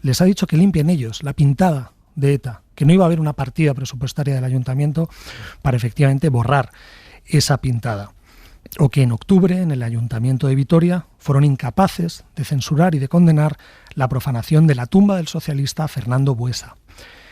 les ha dicho que limpien ellos la pintada de ETA, que no iba a haber una partida presupuestaria del ayuntamiento para efectivamente borrar esa pintada. O que en octubre, en el ayuntamiento de Vitoria, fueron incapaces de censurar y de condenar la profanación de la tumba del socialista Fernando Buesa.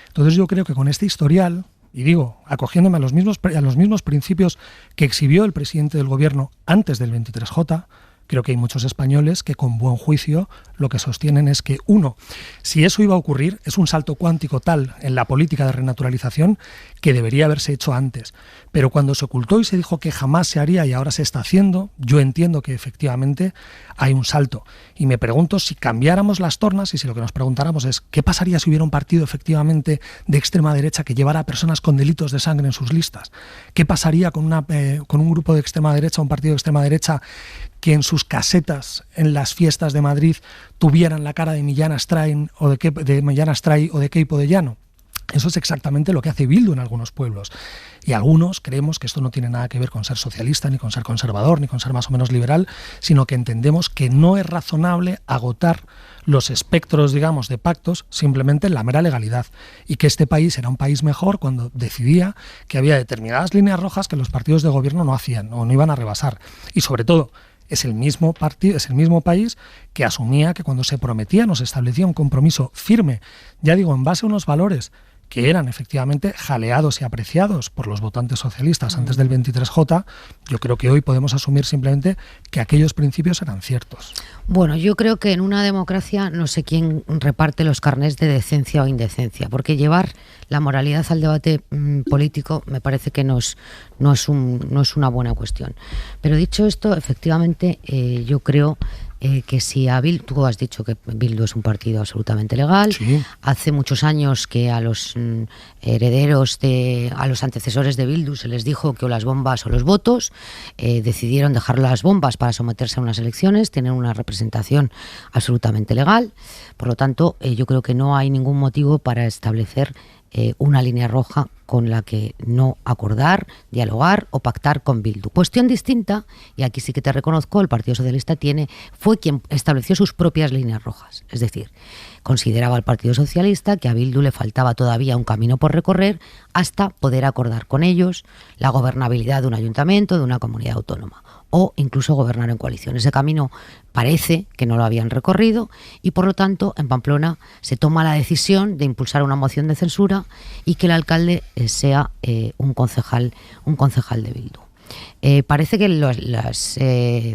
Entonces yo creo que con este historial, y digo, acogiéndome a los mismos principios que exhibió el presidente del gobierno antes del 23J, creo que hay muchos españoles que con buen juicio lo que sostienen es que, uno, si eso iba a ocurrir, es un salto cuántico tal en la política de renaturalización que debería haberse hecho antes. Pero cuando se ocultó y se dijo que jamás se haría y ahora se está haciendo, yo entiendo que efectivamente hay un salto. Y me pregunto si cambiáramos las tornas y si lo que nos preguntáramos es ¿qué pasaría si hubiera un partido efectivamente de extrema derecha que llevara a personas con delitos de sangre en sus listas? ¿Qué pasaría con un grupo de extrema derecha, un partido de extrema derecha que en sus casetas en las fiestas de Madrid tuvieran la cara de Millán Astray o de Queipo de Llano? Eso es exactamente lo que hace Bildu en algunos pueblos. Y algunos creemos que esto no tiene nada que ver con ser socialista, ni con ser conservador, ni con ser más o menos liberal, sino que entendemos que no es razonable agotar los espectros, digamos, de pactos simplemente en la mera legalidad. Y que este país era un país mejor cuando decidía que había determinadas líneas rojas que los partidos de gobierno no hacían o no iban a rebasar. Y sobre todo, es el mismo partido, es el mismo país que asumía que cuando se prometía nos establecía un compromiso firme, ya digo, en base a unos valores que eran efectivamente jaleados y apreciados por los votantes socialistas antes del 23J, yo creo que hoy podemos asumir simplemente que aquellos principios eran ciertos. Bueno, yo creo que en una democracia no sé quién reparte los carnés de decencia o indecencia, porque llevar la moralidad al debate político me parece que no es una buena cuestión. Pero dicho esto, efectivamente, yo creo que si a Bildu, tú has dicho que Bildu es un partido absolutamente legal, sí. Hace muchos años que a los a los antecesores de Bildu se les dijo que o las bombas o los votos, decidieron dejar las bombas para someterse a unas elecciones, tienen una representación absolutamente legal, por lo tanto yo creo que no hay ningún motivo para establecer una línea roja con la que no acordar, dialogar o pactar con Bildu. Cuestión distinta, y aquí sí que te reconozco, el Partido Socialista fue quien estableció sus propias líneas rojas. Es decir, consideraba el Partido Socialista que a Bildu le faltaba todavía un camino por recorrer hasta poder acordar con ellos la gobernabilidad de un ayuntamiento, de una comunidad autónoma, o incluso gobernar en coalición. Ese camino parece que no lo habían recorrido y, por lo tanto, en Pamplona se toma la decisión de impulsar una moción de censura y que el alcalde sea un concejal de Bildu. Parece que las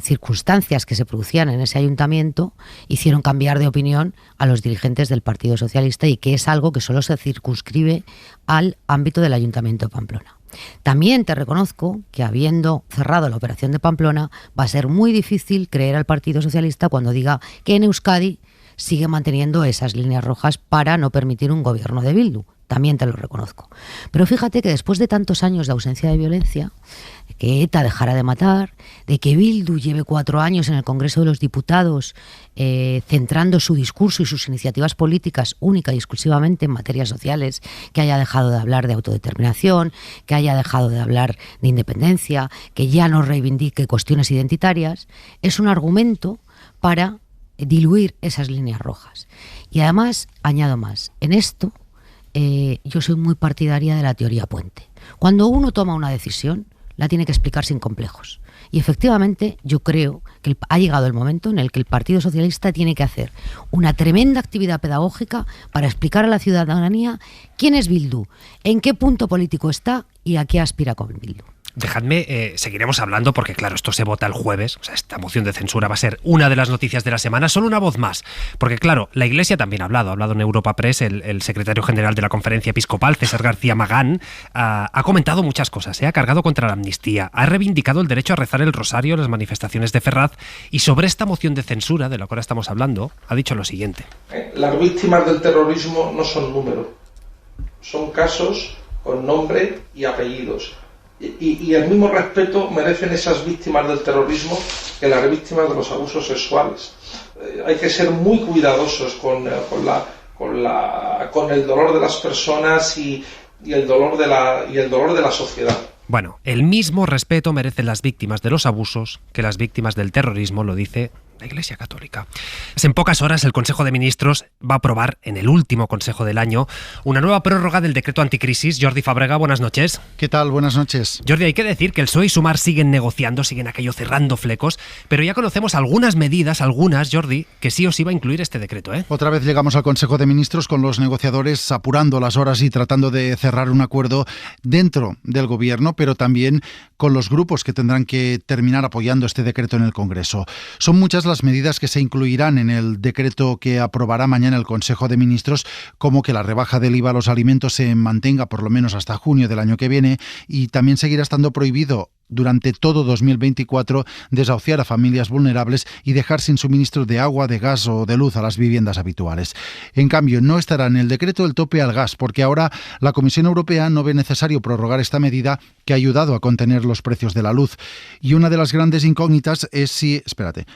circunstancias que se producían en ese ayuntamiento hicieron cambiar de opinión a los dirigentes del Partido Socialista, y que es algo que solo se circunscribe al ámbito del Ayuntamiento de Pamplona. También te reconozco que, habiendo cerrado la operación de Pamplona, va a ser muy difícil creer al Partido Socialista cuando diga que en Euskadi sigue manteniendo esas líneas rojas para no permitir un gobierno de Bildu. También te lo reconozco. Pero fíjate que después de tantos años de ausencia de violencia, de que ETA dejara de matar, de que Bildu lleve 4 años en el Congreso de los Diputados centrando su discurso y sus iniciativas políticas única y exclusivamente en materias sociales, que haya dejado de hablar de autodeterminación, que haya dejado de hablar de independencia, que ya no reivindique cuestiones identitarias, es un argumento para diluir esas líneas rojas. Y además, añado más, en esto yo soy muy partidaria de la teoría puente. Cuando uno toma una decisión, la tiene que explicar sin complejos. Y efectivamente yo creo que ha llegado el momento en el que el Partido Socialista tiene que hacer una tremenda actividad pedagógica para explicar a la ciudadanía quién es Bildu, en qué punto político está y a qué aspira con Bildu. Dejadme, seguiremos hablando porque claro, esto se vota el jueves, o sea, esta moción de censura va a ser una de las noticias de la semana, solo una voz más, porque claro, la Iglesia también ha hablado en Europa Press, el secretario general de la Conferencia Episcopal, César García Magán, ha comentado muchas cosas, ha cargado contra la amnistía, ha reivindicado el derecho a rezar el rosario en las manifestaciones de Ferraz, y sobre esta moción de censura, de la que ahora estamos hablando, ha dicho lo siguiente. Las víctimas del terrorismo no son número, son casos con nombre y apellidos. Y el mismo respeto merecen esas víctimas del terrorismo que las víctimas de los abusos sexuales. Hay que ser muy cuidadosos con el dolor de las personas y el dolor de la sociedad. Bueno, el mismo respeto merecen las víctimas de los abusos que las víctimas del terrorismo, lo dice la Iglesia Católica. En pocas horas el Consejo de Ministros va a aprobar, en el último Consejo del año, una nueva prórroga del decreto anticrisis. Jordi Fábrega, buenas noches. ¿Qué tal? Buenas noches. Jordi, hay que decir que el PSOE y Sumar siguen negociando, siguen aquello cerrando flecos, pero ya conocemos algunas medidas, Jordi, que sí os iba a incluir este decreto, ¿eh? Otra vez llegamos al Consejo de Ministros con los negociadores apurando las horas y tratando de cerrar un acuerdo dentro del Gobierno, pero también con los grupos que tendrán que terminar apoyando este decreto en el Congreso. Son muchas las medidas que se incluirán en el decreto que aprobará mañana el Consejo de Ministros, como que la rebaja del IVA a los alimentos se mantenga por lo menos hasta junio del año que viene, y también seguirá estando prohibido durante todo 2024 desahuciar a familias vulnerables y dejar sin suministro de agua, de gas o de luz a las viviendas habituales. En cambio, no estará en el decreto el tope al gas, porque ahora la Comisión Europea no ve necesario prorrogar esta medida que ha ayudado a contener los precios de la luz. Y una de las grandes incógnitas es si...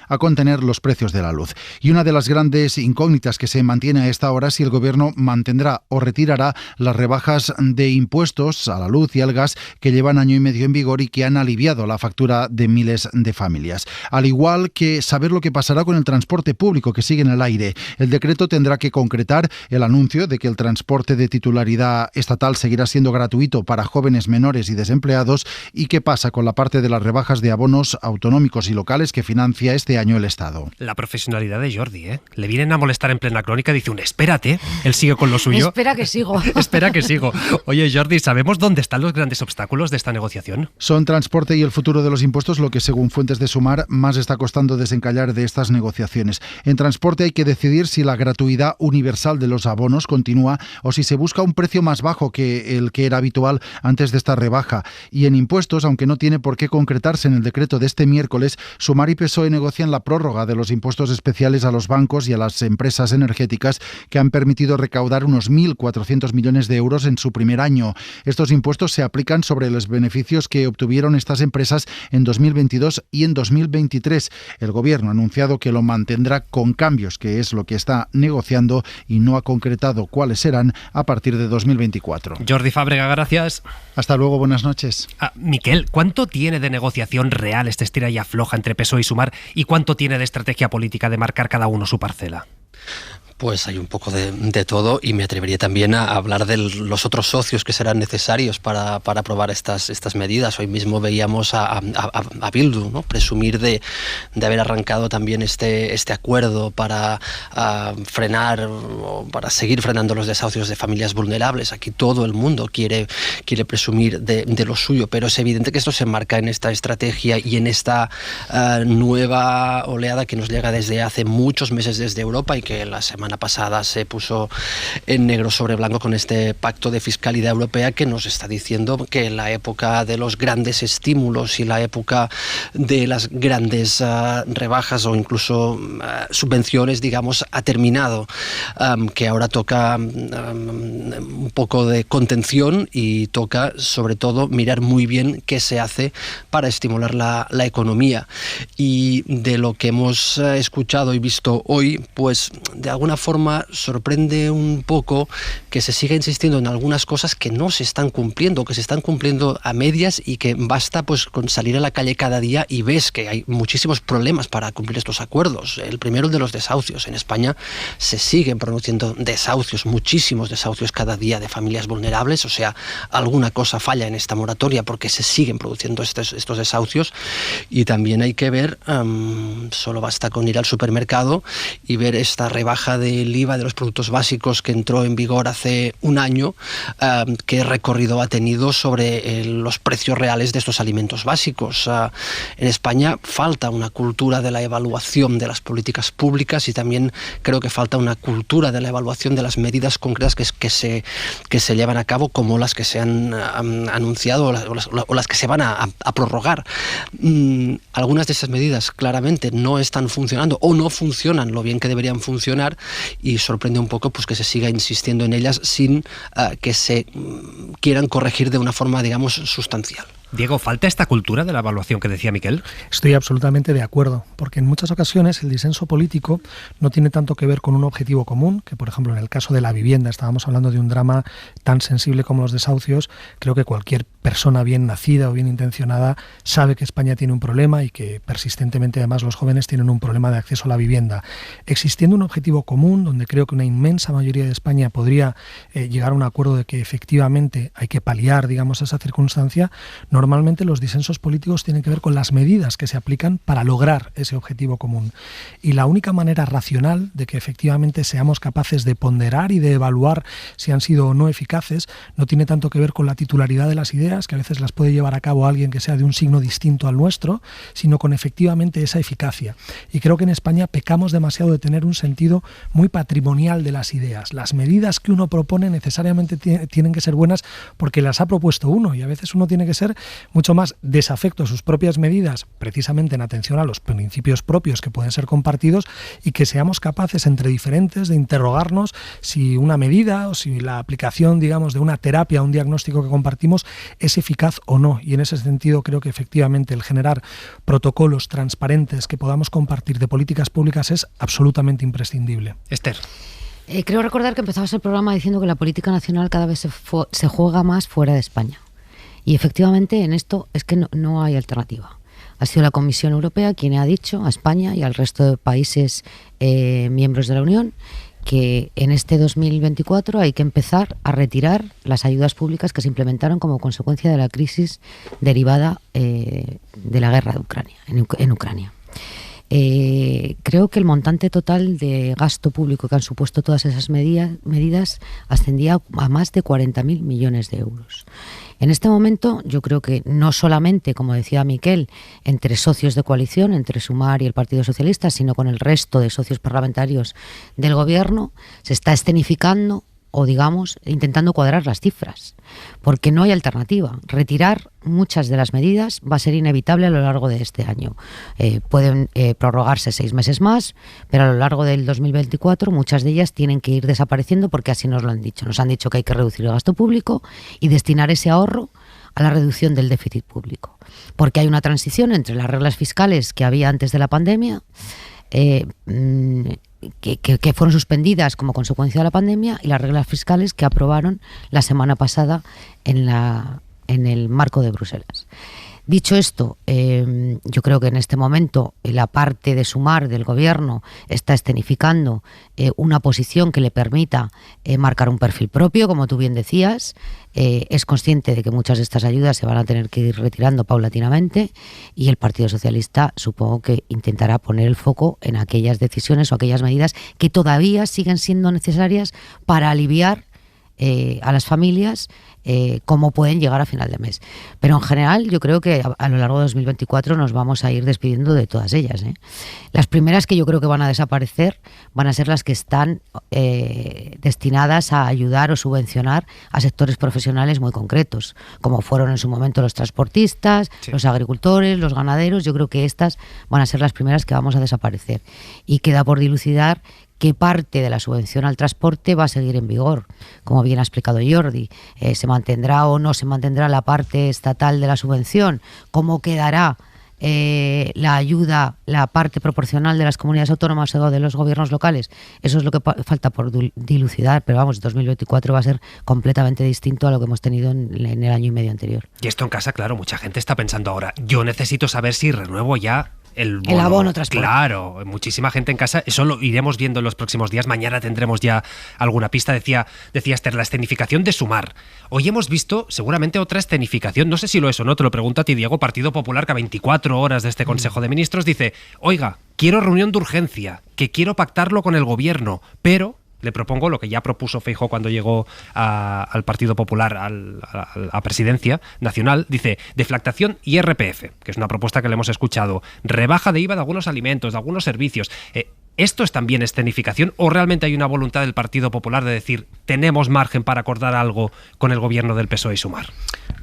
a contener los precios de la luz. Y una de las grandes incógnitas que se mantiene a esta hora es si el Gobierno mantendrá o retirará las rebajas de impuestos a la luz y al gas que llevan año y medio en vigor y que han aliviado la factura de miles de familias. Al igual que saber lo que pasará con el transporte público, que sigue en el aire. El decreto tendrá que concretar el anuncio de que el transporte de titularidad estatal seguirá siendo gratuito para jóvenes, menores y desempleados, y qué pasa con la parte de las rebajas de abonos autonómicos y locales que financia este año el Estado. La profesionalidad de Jordi, ¿eh? Le vienen a molestar en plena crónica, dice espérate, él sigue con lo suyo. Espera que sigo. Espera que sigo. Oye, Jordi, ¿sabemos dónde están los grandes obstáculos de esta negociación? Son transporte y el futuro de los impuestos lo que, según fuentes de Sumar, más está costando desencallar de estas negociaciones. En transporte hay que decidir si la gratuidad universal de los abonos continúa o si se busca un precio más bajo que el que era habitual antes de esta rebaja. Y en impuestos, aunque no tiene por qué concretarse en el decreto de este miércoles, Sumar y PSOE negocian la prórroga de los impuestos especiales a los bancos y a las empresas energéticas, que han permitido recaudar unos 1.400 millones de euros en su primer año. Estos impuestos se aplican sobre los beneficios que obtuvieron estas empresas en 2022 y en 2023. El Gobierno ha anunciado que lo mantendrá con cambios, que es lo que está negociando, y no ha concretado cuáles serán a partir de 2024. Jordi Fábrega, gracias. Hasta luego, buenas noches. Miquel, ¿cuánto tiene de negociación real este estira y afloja entre PSOE y Sumar, y cuánto tiene de estrategia política de marcar cada uno su parcela? Pues hay un poco de todo, y me atrevería también a hablar de los otros socios que serán necesarios para aprobar estas medidas. Hoy mismo veíamos a Bildu, ¿no?, presumir de haber arrancado también este acuerdo para frenar o para seguir frenando los desahucios de familias vulnerables. Aquí todo el mundo quiere presumir de lo suyo, pero es evidente que esto se enmarca en esta estrategia y en esta nueva oleada que nos llega desde hace muchos meses desde Europa, y que la semana pasada se puso en negro sobre blanco con este pacto de fiscalidad europea, que nos está diciendo que la época de los grandes estímulos y la época de las grandes rebajas o incluso subvenciones, digamos, ha terminado, que ahora toca un poco de contención, y toca sobre todo mirar muy bien qué se hace para estimular la economía. Y de lo que hemos escuchado y visto hoy, pues de alguna forma sorprende un poco que se siga insistiendo en algunas cosas que no se están cumpliendo, que se están cumpliendo a medias, y que basta pues con salir a la calle cada día y ves que hay muchísimos problemas para cumplir estos acuerdos. El primero, el de los desahucios. En España se siguen produciendo desahucios, muchísimos desahucios cada día de familias vulnerables, o sea, alguna cosa falla en esta moratoria porque se siguen produciendo estos desahucios. Y también hay que ver, solo basta con ir al supermercado y ver esta rebaja del IVA de los productos básicos que entró en vigor hace un año, qué recorrido ha tenido sobre los precios reales de estos alimentos básicos. En España falta una cultura de la evaluación de las políticas públicas, y también creo que falta una cultura de la evaluación de las medidas concretas que se llevan a cabo, como las que se han anunciado o las que se van a prorrogar. Algunas de esas medidas claramente no están funcionando o no funcionan lo bien que deberían funcionar, y sorprende un poco pues que se siga insistiendo en ellas sin que se quieran corregir de una forma, digamos, sustancial. Diego, ¿falta esta cultura de la evaluación que decía Miquel? Estoy absolutamente de acuerdo, porque en muchas ocasiones el disenso político no tiene tanto que ver con un objetivo común, que por ejemplo en el caso de la vivienda, estábamos hablando de un drama tan sensible como los desahucios. Creo que cualquier persona bien nacida o bien intencionada sabe que España tiene un problema, y que persistentemente además los jóvenes tienen un problema de acceso a la vivienda. Existiendo un objetivo común, donde creo que una inmensa mayoría de España podría llegar a un acuerdo de que efectivamente hay que paliar, digamos, esa circunstancia, normalmente los disensos políticos tienen que ver con las medidas que se aplican para lograr ese objetivo común. Y la única manera racional de que efectivamente seamos capaces de ponderar y de evaluar si han sido o no eficaces no tiene tanto que ver con la titularidad de las ideas, que a veces las puede llevar a cabo alguien que sea de un signo distinto al nuestro, sino con efectivamente esa eficacia. Y creo que en España pecamos demasiado de tener un sentido muy patrimonial de las ideas. Las medidas que uno propone necesariamente tienen que ser buenas porque las ha propuesto uno, y a veces uno tiene que ser mucho más desafecto a sus propias medidas, precisamente en atención a los principios propios que pueden ser compartidos, y que seamos capaces entre diferentes de interrogarnos si una medida o si la aplicación, digamos, de una terapia, un diagnóstico que compartimos es eficaz o no. Y en ese sentido creo que efectivamente el generar protocolos transparentes que podamos compartir de políticas públicas es absolutamente imprescindible. Esther. Creo recordar que empezabas el programa diciendo que la política nacional cada vez se juega más fuera de España. Y efectivamente en esto es que no hay alternativa. Ha sido la Comisión Europea quien ha dicho a España y al resto de países miembros de la Unión que en este 2024 hay que empezar a retirar las ayudas públicas que se implementaron como consecuencia de la crisis derivada de la guerra de Ucrania, en Ucrania. Creo que el montante total de gasto público que han supuesto todas esas medidas ascendía a más de 40.000 millones de euros. En este momento yo creo que no solamente, como decía Miquel, entre socios de coalición, entre Sumar y el Partido Socialista, sino con el resto de socios parlamentarios del Gobierno, se está escenificando o, digamos, intentando cuadrar las cifras, porque no hay alternativa. Retirar muchas de las medidas va a ser inevitable a lo largo de este año. Pueden prorrogarse 6 meses más, pero a lo largo del 2024 muchas de ellas tienen que ir desapareciendo, porque así nos lo han dicho. Nos han dicho que hay que reducir el gasto público y destinar ese ahorro a la reducción del déficit público, porque hay una transición entre las reglas fiscales que había antes de la pandemia, que fueron suspendidas como consecuencia de la pandemia, y las reglas fiscales que aprobaron la semana pasada en el marco de Bruselas. Dicho esto, yo creo que en este momento la parte de Sumar del gobierno está escenificando una posición que le permita marcar un perfil propio, como tú bien decías. Es consciente de que muchas de estas ayudas se van a tener que ir retirando paulatinamente, y el Partido Socialista supongo que intentará poner el foco en aquellas decisiones o aquellas medidas que todavía siguen siendo necesarias para aliviar a las familias cómo pueden llegar a final de mes. Pero en general yo creo que a lo largo de 2024 nos vamos a ir despidiendo de todas ellas. Las primeras que yo creo que van a desaparecer van a ser las que están destinadas a ayudar o subvencionar a sectores profesionales muy concretos, como fueron en su momento los transportistas, los agricultores, los ganaderos. Yo creo que estas van a ser las primeras que vamos a desaparecer, y queda por dilucidar qué parte de la subvención al transporte va a seguir en vigor. Como bien ha explicado Jordi, ¿se mantendrá o no se mantendrá la parte estatal de la subvención? ¿Cómo quedará la ayuda, la parte proporcional de las comunidades autónomas o de los gobiernos locales? Eso es lo que falta por dilucidar, pero vamos, 2024 va a ser completamente distinto a lo que hemos tenido en el año y medio anterior. Y esto en casa, claro, mucha gente está pensando ahora, yo necesito saber si renuevo ya el abono transporte. Claro, muchísima gente en casa. Eso lo iremos viendo en los próximos días. Mañana tendremos ya alguna pista. Decía Esther, la escenificación de Sumar. Hoy hemos visto seguramente otra escenificación. No sé si lo es o no, te lo pregunto a ti, Diego. Partido Popular, que a 24 horas de este Consejo de Ministros dice, oiga, quiero reunión de urgencia, que quiero pactarlo con el gobierno, pero le propongo lo que ya propuso Feijóo cuando llegó al Partido Popular a Presidencia Nacional. Dice, deflactación y IRPF, que es una propuesta que le hemos escuchado, rebaja de IVA de algunos alimentos, de algunos servicios. ¿Esto es también escenificación o realmente hay una voluntad del Partido Popular de decir, tenemos margen para acordar algo con el gobierno del PSOE y Sumar?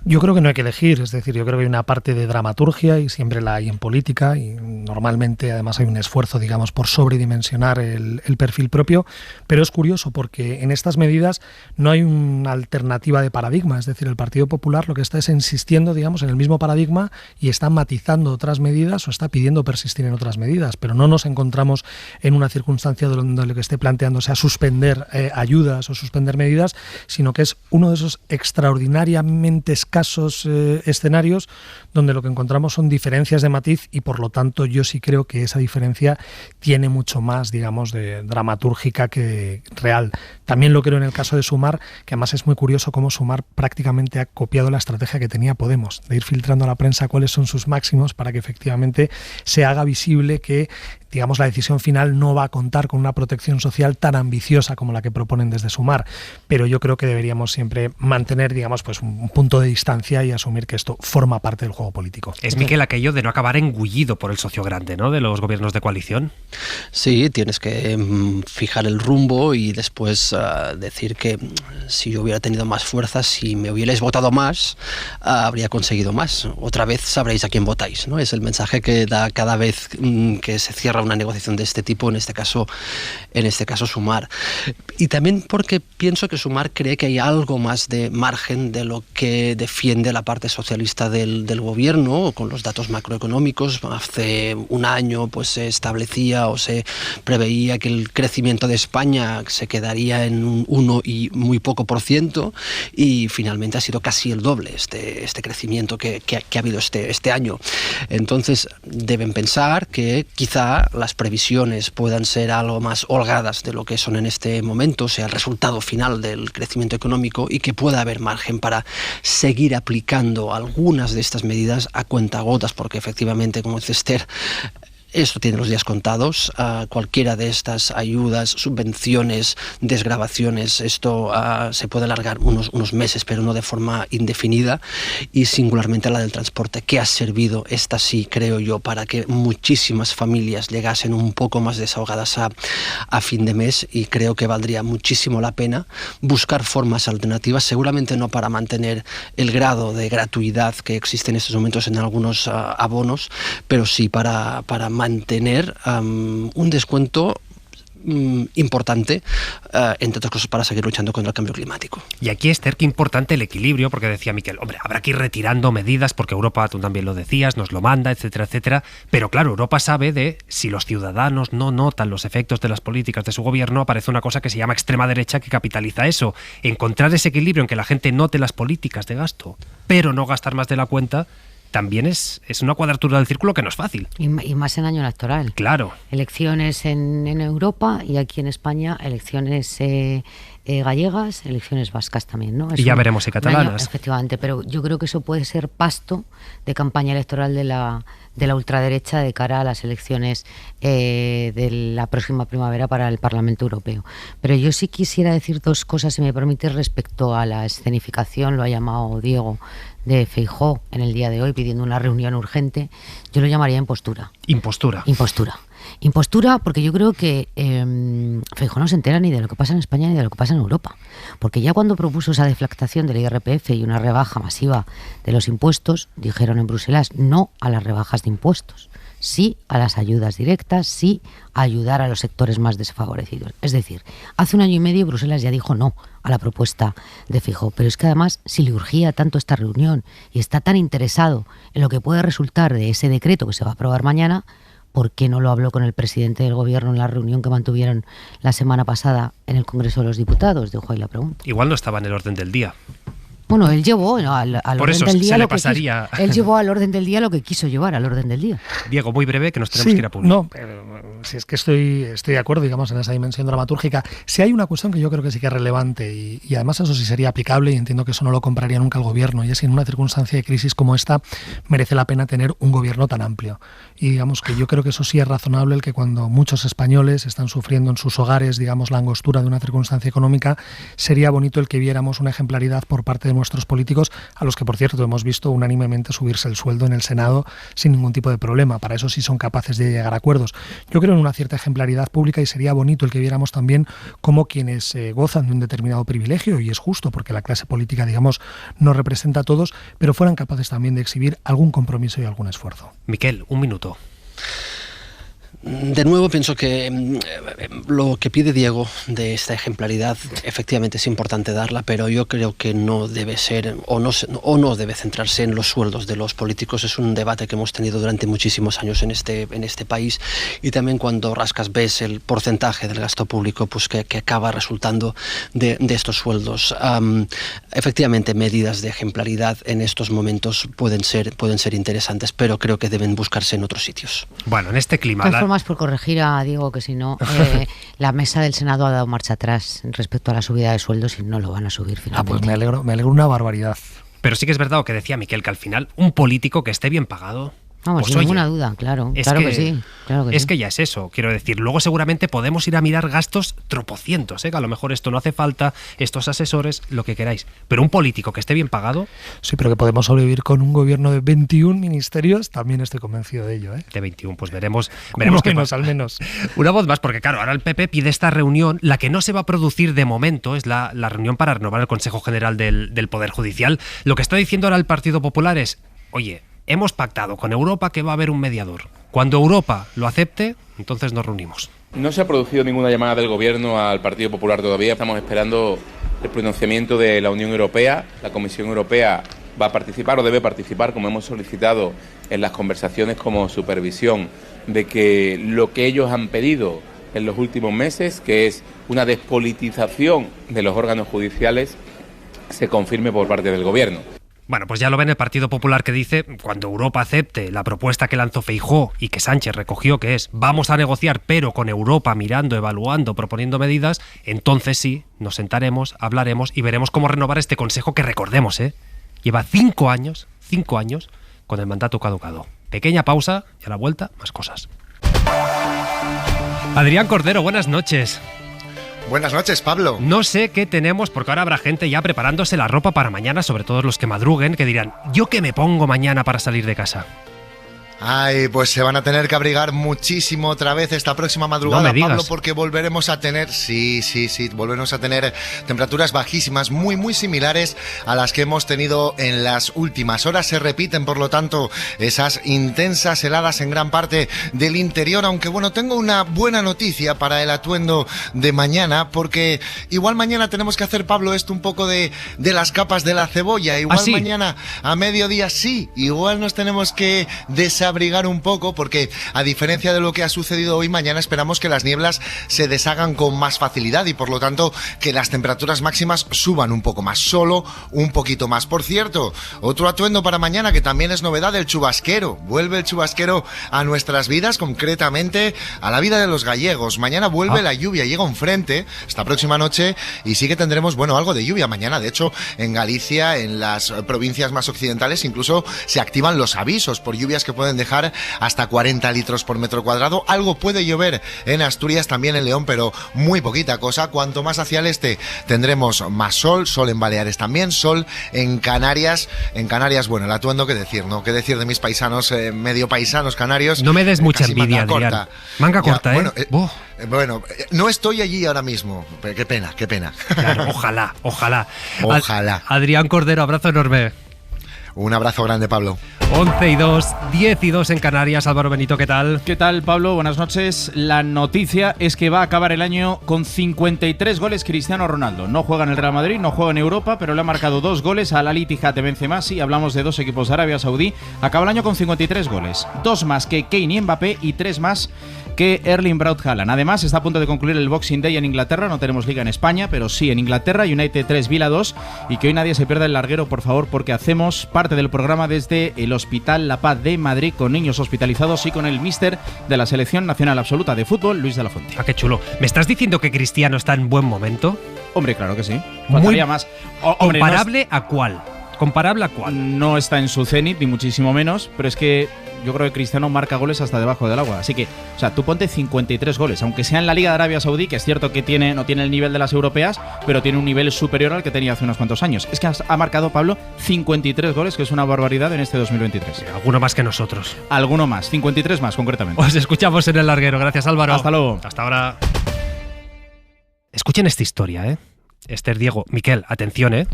Yo creo que no hay que elegir, es decir, yo creo que hay una parte de dramaturgia, y siempre la hay en política, y normalmente además hay un esfuerzo, digamos, por sobredimensionar el perfil propio, pero es curioso porque en estas medidas no hay una alternativa de paradigma, es decir, el Partido Popular lo que está es insistiendo, digamos, en el mismo paradigma, y está matizando otras medidas o está pidiendo persistir en otras medidas, pero no nos encontramos en una circunstancia donde lo que esté planteándose a suspender ayudas o suspender medidas, sino que es uno de esos extraordinariamente escasos escenarios donde lo que encontramos son diferencias de matiz, y por lo tanto yo sí creo que esa diferencia tiene mucho más, digamos, de dramatúrgica que real. También lo creo en el caso de Sumar, que además es muy curioso cómo Sumar prácticamente ha copiado la estrategia que tenía Podemos, de ir filtrando a la prensa cuáles son sus máximos para que efectivamente se haga visible que, digamos, la decisión final no va a contar con una protección social tan ambiciosa como la que proponen desde Sumar. Pero yo creo que deberíamos siempre mantener, digamos, pues un punto de distancia y asumir que esto forma parte del juego político. Es, Miquel, aquello de no acabar engullido por el socio grande, ¿no?, de los gobiernos de coalición. Sí, tienes que fijar el rumbo y después decir que si yo hubiera tenido más fuerza, si me hubierais votado más, habría conseguido más. Otra vez sabréis a quién votáis, ¿no? Es el mensaje que da cada vez que se cierra una negociación de este tipo, en este caso Sumar. Y también porque pienso que Sumar cree que hay algo más de margen de lo que defiende la parte socialista del gobierno, con los datos macroeconómicos. Hace un año pues se establecía o se preveía que el crecimiento de España se quedaría en un 1 y muy poco por ciento, y finalmente ha sido casi el doble este crecimiento que ha habido este año. Entonces deben pensar que quizá las previsiones puedan ser algo más holgadas de lo que son en este momento, sea el resultado final del crecimiento económico, y que pueda haber margen para seguir aplicando algunas de estas medidas a cuentagotas, porque efectivamente, como dice Esther, esto tiene los días contados. Cualquiera de estas ayudas, subvenciones, desgravaciones, esto se puede alargar unos meses, pero no de forma indefinida, y singularmente la del transporte, que ha servido, esta sí, creo yo, para que muchísimas familias llegasen un poco más desahogadas a fin de mes, y creo que valdría muchísimo la pena buscar formas alternativas, seguramente no para mantener el grado de gratuidad que existe en estos momentos en algunos abonos, pero sí para mantener un descuento importante, entre otras cosas para seguir luchando contra el cambio climático. Y aquí, Esther, qué importante el equilibrio, porque decía Miquel, hombre, habrá que ir retirando medidas porque Europa, tú también lo decías, nos lo manda, etcétera, etcétera, pero claro, Europa sabe de si los ciudadanos no notan los efectos de las políticas de su gobierno, aparece una cosa que se llama extrema derecha que capitaliza eso. Encontrar ese equilibrio en que la gente note las políticas de gasto, pero no gastar más de la cuenta, también es una cuadratura del círculo que no es fácil. Y más en año electoral. Claro. Elecciones en Europa y aquí en España elecciones gallegas, elecciones vascas también, ¿no? Y ya veremos si catalanas. Efectivamente, pero yo creo que eso puede ser pasto de campaña electoral de la ultraderecha de cara a las elecciones de la próxima primavera para el Parlamento Europeo. Pero yo sí quisiera decir dos cosas, si me permite, respecto a la escenificación, lo ha llamado Diego, de Feijóo en el día de hoy pidiendo una reunión urgente. Yo lo llamaría impostura. Impostura, porque yo creo que Feijóo no se entera ni de lo que pasa en España ni de lo que pasa en Europa. Porque ya cuando propuso esa deflactación del IRPF y una rebaja masiva de los impuestos, dijeron en Bruselas no a las rebajas de impuestos, sí a las ayudas directas, sí a ayudar a los sectores más desfavorecidos. Es decir, hace un año y medio Bruselas ya dijo no a la propuesta de Feijóo. Pero es que además, si le urgía tanto esta reunión y está tan interesado en lo que puede resultar de ese decreto que se va a aprobar mañana, ¿por qué no lo habló con el presidente del gobierno en la reunión que mantuvieron la semana pasada en el Congreso de los Diputados? Dejo ahí la pregunta. Igual no estaba en el orden del día. Bueno, él llevó al orden del día lo que pasaría. Él llevó al orden del día lo que quiso llevar al orden del día. Diego, muy breve, que nos tenemos que ir a publicar. No, pero si es que estoy de acuerdo, digamos, en esa dimensión dramatúrgica. Si hay una cuestión que yo creo que sí que es relevante y además eso sí sería aplicable y entiendo que eso no lo compraría nunca el gobierno, y es que en una circunstancia de crisis como esta merece la pena tener un gobierno tan amplio. Y digamos que yo creo que eso sí es razonable, el que cuando muchos españoles están sufriendo en sus hogares, digamos, la angostura de una circunstancia económica, sería bonito el que viéramos una ejemplaridad por parte de nuestros políticos, a los que, por cierto, hemos visto unánimemente subirse el sueldo en el Senado sin ningún tipo de problema. Para eso sí son capaces de llegar a acuerdos. Yo creo en una cierta ejemplaridad pública y sería bonito el que viéramos también cómo quienes gozan de un determinado privilegio, y es justo porque la clase política, digamos, no representa a todos, pero fueran capaces también de exhibir algún compromiso y algún esfuerzo. Miquel, un minuto. De nuevo, pienso que lo que pide Diego de esta ejemplaridad efectivamente es importante darla, pero yo creo que no debe ser o no debe centrarse en los sueldos de los políticos. Es un debate que hemos tenido durante muchísimos años en este país, y también cuando rascas ves el porcentaje del gasto público pues que acaba resultando de estos sueldos. Efectivamente, medidas de ejemplaridad en estos momentos pueden ser interesantes, pero creo que deben buscarse en otros sitios. Bueno, en este clima... Por corregir a Diego, que si no, la mesa del Senado ha dado marcha atrás respecto a la subida de sueldos y no lo van a subir finalmente. Pues me alegro una barbaridad. Pero sí que es verdad lo que decía Miquel, que al final un político que esté bien pagado... Vamos, pues, sin ninguna duda, claro que sí. Que ya es eso, quiero decir. Luego seguramente podemos ir a mirar gastos tropocientos, que a lo mejor esto no hace falta, estos asesores, lo que queráis. Pero un político que esté bien pagado... Sí, pero que podemos sobrevivir con un gobierno de 21 ministerios, también estoy convencido de ello. De 21, pues veremos qué pasa. Al menos. Una voz más, porque claro, ahora el PP pide esta reunión, la que no se va a producir de momento, es la reunión para renovar el Consejo General del Poder Judicial. Lo que está diciendo ahora el Partido Popular es, oye, hemos pactado con Europa que va a haber un mediador. Cuando Europa lo acepte, entonces nos reunimos. No se ha producido ninguna llamada del Gobierno al Partido Popular todavía. Estamos esperando el pronunciamiento de la Unión Europea. La Comisión Europea va a participar o debe participar, como hemos solicitado en las conversaciones como supervisión, de que lo que ellos han pedido en los últimos meses, que es una despolitización de los órganos judiciales, se confirme por parte del Gobierno. Bueno, pues ya lo ven el Partido Popular, que dice, cuando Europa acepte la propuesta que lanzó Feijóo y que Sánchez recogió, que es vamos a negociar pero con Europa, mirando, evaluando, proponiendo medidas, entonces sí, nos sentaremos, hablaremos y veremos cómo renovar este Consejo que, recordemos, lleva 5 años con el mandato caducado. Pequeña pausa y a la vuelta más cosas. Adrián Cordero, buenas noches. Buenas noches, Pablo. No sé qué tenemos, porque ahora habrá gente ya preparándose la ropa para mañana, sobre todo los que madruguen, que dirán, ¿yo qué me pongo mañana para salir de casa? Ay, pues se van a tener que abrigar muchísimo otra vez esta próxima madrugada, no Pablo, porque volveremos a tener, volveremos a tener temperaturas bajísimas muy similares a las que hemos tenido en las últimas horas. Se repiten, por lo tanto, esas intensas heladas en gran parte del interior, aunque bueno, tengo una buena noticia para el atuendo de mañana, porque igual mañana tenemos que hacer, Pablo, esto un poco de las capas de la cebolla, igual mañana a mediodía igual nos tenemos que desayunar dejarse abrigar un poco, porque a diferencia de lo que ha sucedido hoy, mañana esperamos que las nieblas se deshagan con más facilidad y por lo tanto que las temperaturas máximas suban un poco más, solo un poquito más. Por cierto, otro atuendo para mañana que también es novedad, el chubasquero. Vuelve el chubasquero a nuestras vidas, concretamente a la vida de los gallegos. Mañana vuelve la lluvia, llega un frente esta próxima noche y sí que tendremos, bueno, algo de lluvia mañana. De hecho, en Galicia, en las provincias más occidentales, incluso se activan los avisos por lluvias que pueden dejar hasta 40 litros por metro cuadrado. Algo puede llover en Asturias, también en León, pero muy poquita cosa. Cuanto más hacia el este tendremos más sol, sol en Baleares también, sol en Canarias. En Canarias, bueno, el atuendo, ¿qué decir, no? ¿Qué decir de mis paisanos, medio paisanos canarios? No me des mucha envidia, Adrián. Manga corta, ya, bueno, bueno, no estoy allí ahora mismo. Qué pena, qué pena. Claro, ojalá. Ojalá. Adrián Cordero, abrazo enorme. Un abrazo grande, Pablo. 11:02, 10:02 en Canarias. Álvaro Benito, ¿qué tal? ¿Qué tal, Pablo? Buenas noches. La noticia es que va a acabar el año con 53 goles Cristiano Ronaldo. No juega en el Real Madrid, no juega en Europa, pero le ha marcado 2 goles al Al Ittihad de Benzema. Sí, hablamos de 2 equipos de Arabia Saudí. Acaba el año con 53 goles. 2 más que Kane y Mbappé y 3 más que Erling Braut Haaland. Además, está a punto de concluir el Boxing Day en Inglaterra. No tenemos liga en España, pero sí en Inglaterra. United 3, Villa 2. Y que hoy nadie se pierda el larguero, por favor, porque hacemos parte del programa desde el Hospital La Paz de Madrid con niños hospitalizados y con el míster de la Selección Nacional Absoluta de Fútbol, Luis de la Fuente. Ah, qué chulo. ¿Me estás diciendo que Cristiano está en buen momento? Hombre, claro que sí. Faltaría más. Hombre, ¿comparable a cuál? ¿Comparable a cuál? No está en su cenit, ni muchísimo menos, pero es que yo creo que Cristiano marca goles hasta debajo del agua. Así que, o sea, tú ponte 53 goles, aunque sea en la Liga de Arabia Saudí, que es cierto que no tiene el nivel de las europeas, pero tiene un nivel superior al que tenía hace unos cuantos años. Es que ha marcado, Pablo, 53 goles, que es una barbaridad en este 2023. Alguno más que nosotros. Alguno más, 53 más, concretamente. Os escuchamos en el larguero. Gracias, Álvaro. Hasta luego. Hasta ahora. Escuchen esta historia, ¿eh? Esther, Diego, Miquel, atención, ¿eh?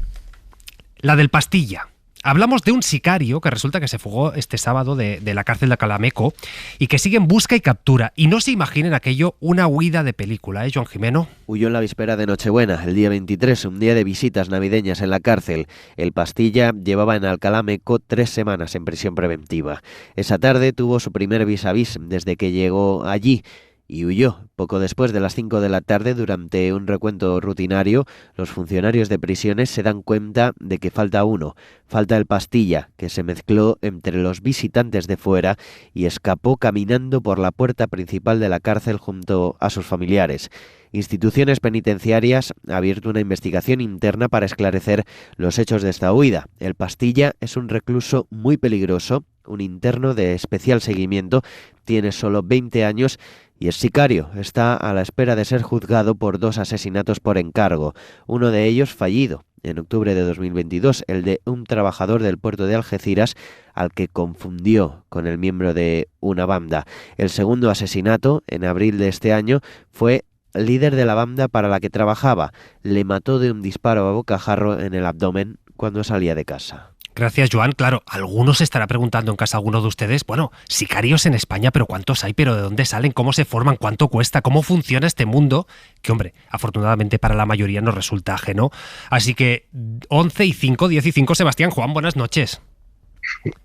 La del Pastilla. Hablamos de un sicario que resulta que se fugó este sábado de la cárcel de Calameco y que sigue en busca y captura. Y no se imaginen aquello una huida de película, ¿eh, Joan Jimeno? Huyó en la víspera de Nochebuena, el día 23, un día de visitas navideñas en la cárcel. El Pastilla llevaba en Alcalá Meco 3 semanas en prisión preventiva. Esa tarde tuvo su primer vis a vis desde que llegó allí. Y huyó. Poco después de las 5 de la tarde, durante un recuento rutinario, los funcionarios de prisiones se dan cuenta de que falta uno. Falta el Pastilla, que se mezcló entre los visitantes de fuera y escapó caminando por la puerta principal de la cárcel junto a sus familiares. Instituciones penitenciarias han abierto una investigación interna para esclarecer los hechos de esta huida. El Pastilla es un recluso muy peligroso, un interno de especial seguimiento, tiene solo 20 años y es sicario. Está a la espera de ser juzgado por 2 asesinatos por encargo, uno de ellos fallido en octubre de 2022, el de un trabajador del puerto de Algeciras al que confundió con el miembro de una banda. El segundo asesinato, en abril de este año, fue líder de la banda para la que trabajaba. Le mató de un disparo a bocajarro en el abdomen cuando salía de casa. Gracias, Joan. Claro, algunos se estará preguntando en casa, alguno de ustedes, bueno, sicarios en España, pero ¿cuántos hay? ¿Pero de dónde salen? ¿Cómo se forman? ¿Cuánto cuesta? ¿Cómo funciona este mundo? Que, hombre, afortunadamente para la mayoría nos resulta ajeno. Así que 11:05, 10:05, Sebastián, Juan, buenas noches.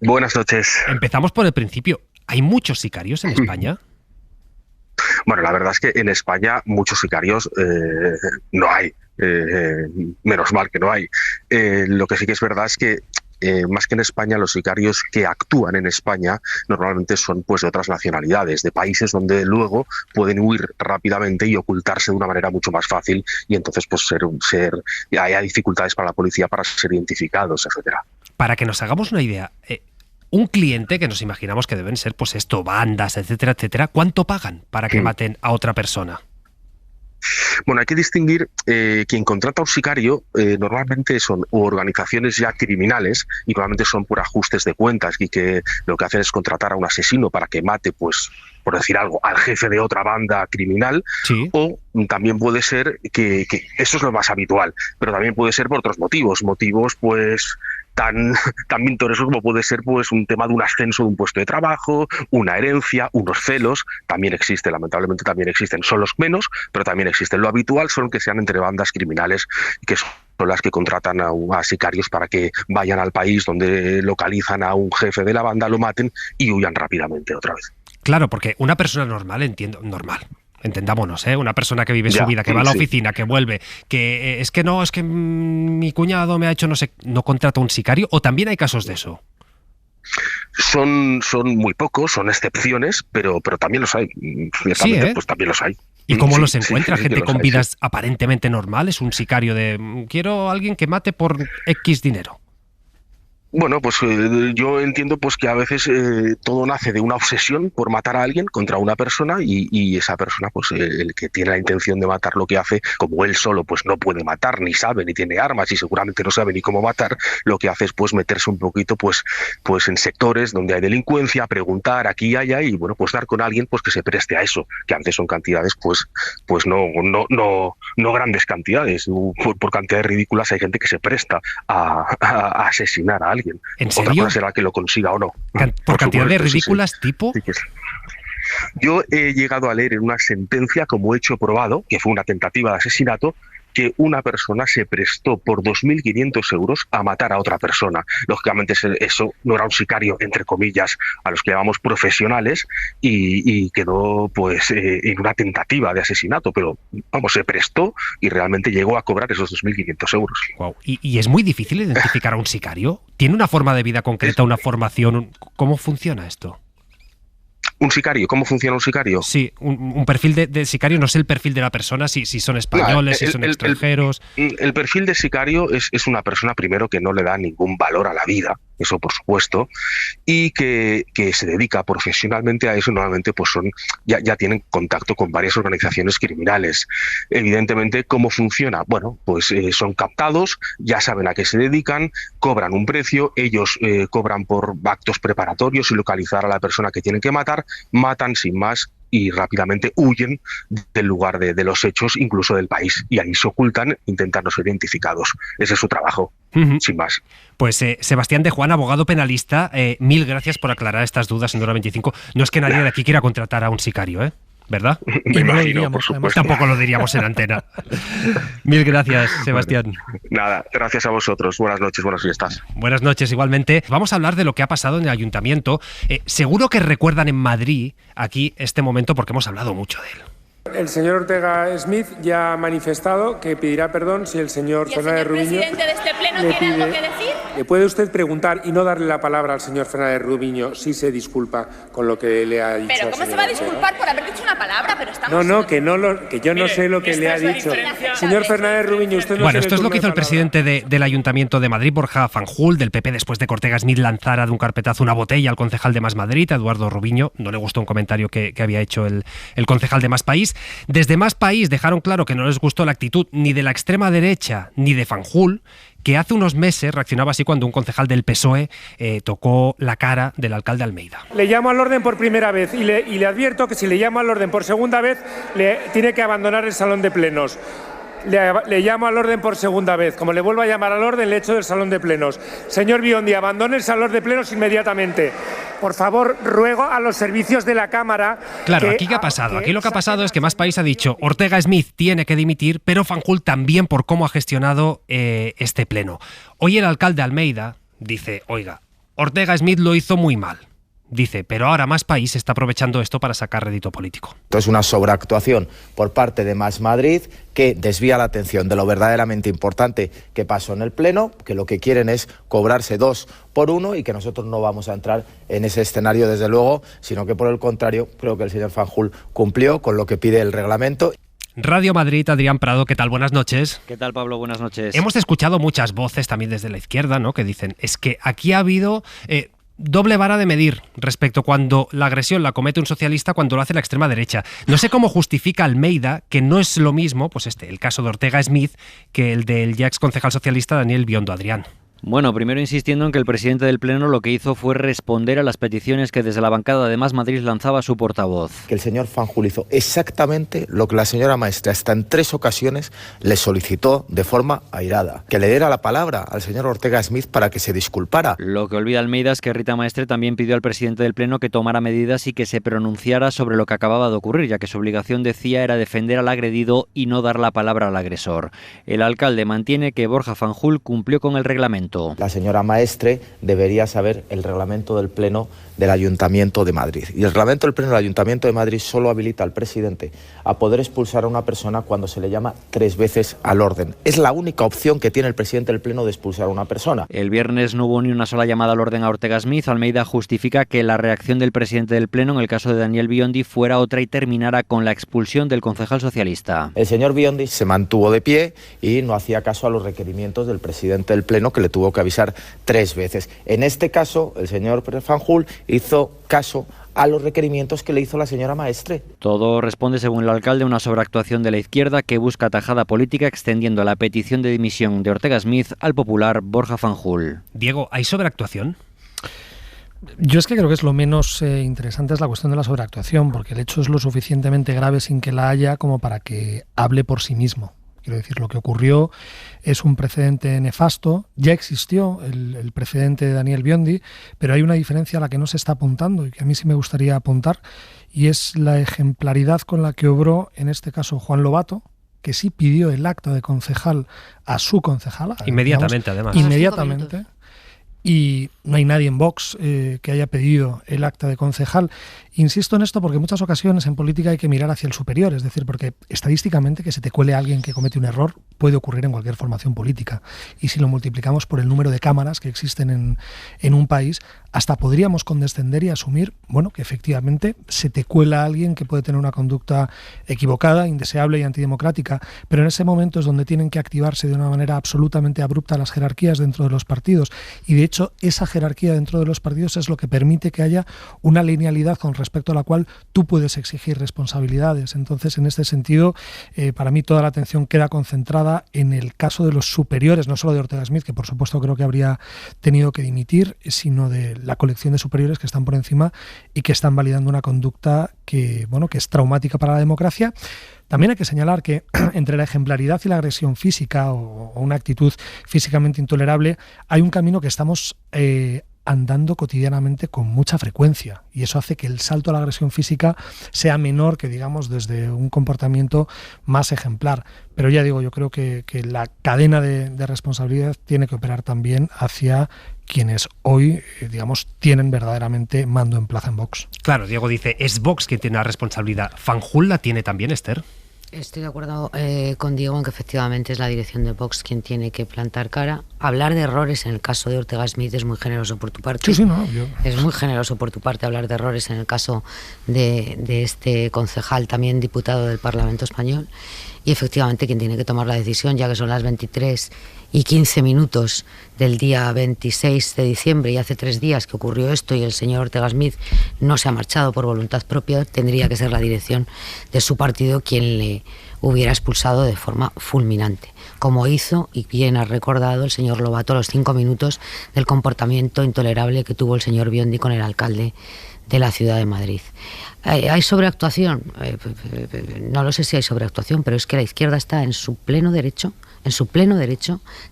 Buenas noches. Empezamos por el principio. ¿Hay muchos sicarios en España? Bueno, la verdad es que en España muchos sicarios no hay. Menos mal que no hay. Lo que sí que es verdad es que más que en España, los sicarios que actúan en España normalmente son pues de otras nacionalidades, de países donde luego pueden huir rápidamente y ocultarse de una manera mucho más fácil y entonces pues haya dificultades para la policía para ser identificados, etcétera. Para que nos hagamos una idea, un cliente que nos imaginamos que deben ser pues esto, bandas, etcétera, etcétera, ¿cuánto pagan para que maten a otra persona? Bueno, hay que distinguir quien contrata a un sicario normalmente son organizaciones ya criminales y normalmente son por ajustes de cuentas y que lo que hacen es contratar a un asesino para que mate, pues, por decir algo, al jefe de otra banda criminal. Sí. O también puede ser que eso es lo más habitual, pero también puede ser por otros motivos pues tan pintoresco como puede ser pues un tema de un ascenso de un puesto de trabajo, una herencia, unos celos. También existe, lamentablemente también existen, son los menos, pero también existen. Lo habitual son que sean entre bandas criminales, que son las que contratan a sicarios para que vayan al país donde localizan a un jefe de la banda, lo maten y huyan rápidamente otra vez. Claro, porque una persona normal, entendámonos, una persona que vive su vida, que va a la oficina, que vuelve, que es que mi cuñado me ha hecho no contrata un sicario, o también hay casos de eso. Son muy pocos, son excepciones, pero también los hay. Ciertamente, pues también los hay. ¿Y cómo los encuentra? Gente con vidas aparentemente normales, un sicario quiero a alguien que mate por X dinero. Bueno, pues yo entiendo pues que a veces todo nace de una obsesión por matar a alguien contra una persona y esa persona, pues el que tiene la intención de matar lo que hace, como él solo pues no puede matar, ni sabe, ni tiene armas y seguramente no sabe ni cómo matar, lo que hace es pues meterse un poquito pues en sectores donde hay delincuencia, preguntar aquí y allá y bueno, pues dar con alguien pues que se preste a eso, que antes son cantidades pues no grandes cantidades, por cantidades ridículas hay gente que se presta a asesinar a alguien. ¿En serio? Otra cosa será que lo consiga o no. ¿Por cantidades ridículas tipo? Sí que es. Yo he llegado a leer en una sentencia como hecho probado, que fue una tentativa de asesinato, que una persona se prestó por 2.500 euros a matar a otra persona. Lógicamente eso no era un sicario, entre comillas, a los que llamamos profesionales, y quedó pues en una tentativa de asesinato, pero vamos, se prestó y realmente llegó a cobrar esos 2.500 euros. Wow. ¿Y es muy difícil identificar a un sicario? ¿Tiene una forma de vida concreta, una formación? ¿Cómo funciona esto? ¿Un sicario? ¿Cómo funciona un sicario? Sí, un perfil de sicario, no sé el perfil de la persona, si son españoles, si son extranjeros. El perfil de sicario es una persona, primero, que no le da ningún valor a la vida, eso por supuesto, y que se dedica profesionalmente a eso. Normalmente pues ya tienen contacto con varias organizaciones criminales. Evidentemente, ¿cómo funciona? Bueno, pues son captados, ya saben a qué se dedican, cobran un precio, ellos cobran por actos preparatorios y localizar a la persona que tienen que matar, matan sin más y rápidamente huyen del lugar de los hechos, incluso del país, y ahí se ocultan, intentan no ser identificados. Ese es su trabajo, sin más. Pues Sebastián de Juan, abogado penalista, mil gracias por aclarar estas dudas en Hora 25. No es que nadie de aquí quiera contratar a un sicario, ¿verdad? Me imagino, por supuesto. Tampoco lo diríamos en antena. Mil gracias, Sebastián. Nada, gracias a vosotros. Buenas noches, buenas fiestas. Buenas noches, igualmente. Vamos a hablar de lo que ha pasado en el ayuntamiento. Seguro que recuerdan en Madrid aquí este momento porque hemos hablado mucho de él. El señor Ortega Smith ya ha manifestado que pedirá perdón si el señor Fernández Rubiño... ¿Y el señor presidente de este pleno tiene algo que decir? ¿Le puede usted preguntar y no darle la palabra al señor Fernández Rubiño si se disculpa con lo que le ha dicho? ¿Pero cómo se va a disculpar por haber dicho una palabra? Pero estamos... que yo no sé lo que le ha dicho. Señor Fernández Rubiño, usted no Bueno, esto es lo que hizo el presidente del Ayuntamiento de Madrid, Borja Fanjul, del PP, después de que Ortega Smith lanzara de un carpetazo una botella al concejal de Más Madrid, a Eduardo Rubiño. No le gustó un comentario que había hecho el concejal de Más País. Desde Más País dejaron claro que no les gustó la actitud ni de la extrema derecha ni de Fanjul, que hace unos meses reaccionaba así cuando un concejal del PSOE tocó la cara del alcalde Almeida. Le llamo al orden por primera vez y le advierto que si le llamo al orden por segunda vez, tiene que abandonar el salón de plenos. Le llamo al orden por segunda vez. Como le vuelvo a llamar al orden, le echo del salón de plenos. Señor Biondi, abandone el salón de plenos inmediatamente. Por favor, ruego a los servicios de la Cámara... Claro, ¿aquí qué ha pasado? Aquí lo que ha pasado es que Más País ha dicho Ortega Smith tiene que dimitir, pero Fanjul también por cómo ha gestionado este pleno. Hoy el alcalde Almeida dice, oiga, Ortega Smith lo hizo muy mal. Dice, pero ahora Más País está aprovechando esto para sacar rédito político. Es una sobreactuación por parte de Más Madrid que desvía la atención de lo verdaderamente importante que pasó en el Pleno, que lo que quieren es cobrarse 2 por 1 y que nosotros no vamos a entrar en ese escenario desde luego, sino que por el contrario creo que el señor Fanjul cumplió con lo que pide el reglamento. Radio Madrid, Adrián Prado, ¿qué tal? Buenas noches. ¿Qué tal, Pablo? Buenas noches. Hemos escuchado muchas voces también desde la izquierda, ¿no? Que dicen, es que aquí ha habido... doble vara de medir respecto cuando la agresión la comete un socialista cuando lo hace la extrema derecha. No sé cómo justifica Almeida que no es lo mismo, pues el caso de Ortega Smith, que el del ya ex concejal socialista Daniel Biondo. Adrián. Bueno, primero insistiendo en que el presidente del Pleno lo que hizo fue responder a las peticiones que desde la bancada de Más Madrid lanzaba su portavoz. Que el señor Fanjul hizo exactamente lo que la señora Maestre hasta en 3 ocasiones le solicitó de forma airada. Que le diera la palabra al señor Ortega Smith para que se disculpara. Lo que olvida Almeida es que Rita Maestre también pidió al presidente del Pleno que tomara medidas y que se pronunciara sobre lo que acababa de ocurrir, ya que su obligación, decía, era defender al agredido y no dar la palabra al agresor. El alcalde mantiene que Borja Fanjul cumplió con el reglamento. La señora Maestre debería saber el reglamento del Pleno del Ayuntamiento de Madrid. Y el reglamento del Pleno del Ayuntamiento de Madrid solo habilita al presidente a poder expulsar a una persona cuando se le llama 3 veces al orden. Es la única opción que tiene el presidente del Pleno de expulsar a una persona. El viernes no hubo ni una sola llamada al orden a Ortega Smith. Almeida justifica que la reacción del presidente del Pleno en el caso de Daniel Biondi fuera otra y terminara con la expulsión del concejal socialista. El señor Biondi se mantuvo de pie y no hacía caso a los requerimientos del presidente del Pleno, que le tuvo que avisar 3 veces. En este caso, el señor Fanjul hizo caso a los requerimientos que le hizo la señora Maestre. Todo responde, según el alcalde, a una sobreactuación de la izquierda que busca tajada política extendiendo la petición de dimisión de Ortega Smith al popular Borja Fanjul. Diego, ¿hay sobreactuación? Yo es que creo que es lo menos interesante es la cuestión de la sobreactuación, porque el hecho es lo suficientemente grave sin que la haya como para que hable por sí mismo. Quiero decir, lo que ocurrió es un precedente nefasto. Ya existió el precedente de Daniel Biondi, pero hay una diferencia a la que no se está apuntando y que a mí sí me gustaría apuntar, y es la ejemplaridad con la que obró, en este caso, Juan Lobato, que sí pidió el acta de concejal a su concejala. Inmediatamente, además. Inmediatamente. Y no hay nadie en Vox que haya pedido el acta de concejal. Insisto en esto porque en muchas ocasiones en política hay que mirar hacia el superior, es decir, porque estadísticamente que se te cuele a alguien que comete un error puede ocurrir en cualquier formación política. Y si lo multiplicamos por el número de cámaras que existen en un país, hasta podríamos condescender y asumir, bueno, que efectivamente se te cuela a alguien que puede tener una conducta equivocada, indeseable y antidemocrática, pero en ese momento es donde tienen que activarse de una manera absolutamente abrupta las jerarquías dentro de los partidos. Y de hecho, esa jerarquía dentro de los partidos es lo que permite que haya una linealidad con respecto a la cual tú puedes exigir responsabilidades. Entonces, en este sentido, para mí toda la atención queda concentrada en el caso de los superiores, no solo de Ortega Smith, que por supuesto creo que habría tenido que dimitir, sino de la colección de superiores que están por encima y que están validando una conducta que, bueno, que es traumática para la democracia. También hay que señalar que entre la ejemplaridad y la agresión física o una actitud físicamente intolerable hay un camino que estamos andando cotidianamente con mucha frecuencia, y eso hace que el salto a la agresión física sea menor que, digamos, desde un comportamiento más ejemplar. Pero ya digo, yo creo que la cadena de responsabilidad tiene que operar también hacia quienes hoy, digamos, tienen verdaderamente mando en plaza en Vox. Claro, Diego dice, es Vox quien tiene la responsabilidad. ¿Fanjul la tiene también, Esther? Estoy de acuerdo con Diego en que efectivamente es la dirección de Vox quien tiene que plantar cara. Hablar de errores en el caso de Ortega Smith es muy generoso por tu parte. Sí, no, Es muy generoso por tu parte hablar de errores en el caso de este concejal, también diputado del Parlamento Español. Y efectivamente quien tiene que tomar la decisión, ya que son las 23:15 del día 26 de diciembre y hace 3 días que ocurrió esto y el señor Ortega Smith no se ha marchado por voluntad propia, tendría que ser la dirección de su partido quien le hubiera expulsado de forma fulminante, como hizo, y bien ha recordado el señor Lobato, a los 5 minutos del comportamiento intolerable que tuvo el señor Biondi con el alcalde de la ciudad de Madrid. ¿Hay sobreactuación? No lo sé si hay sobreactuación, pero es que la izquierda está en su pleno derecho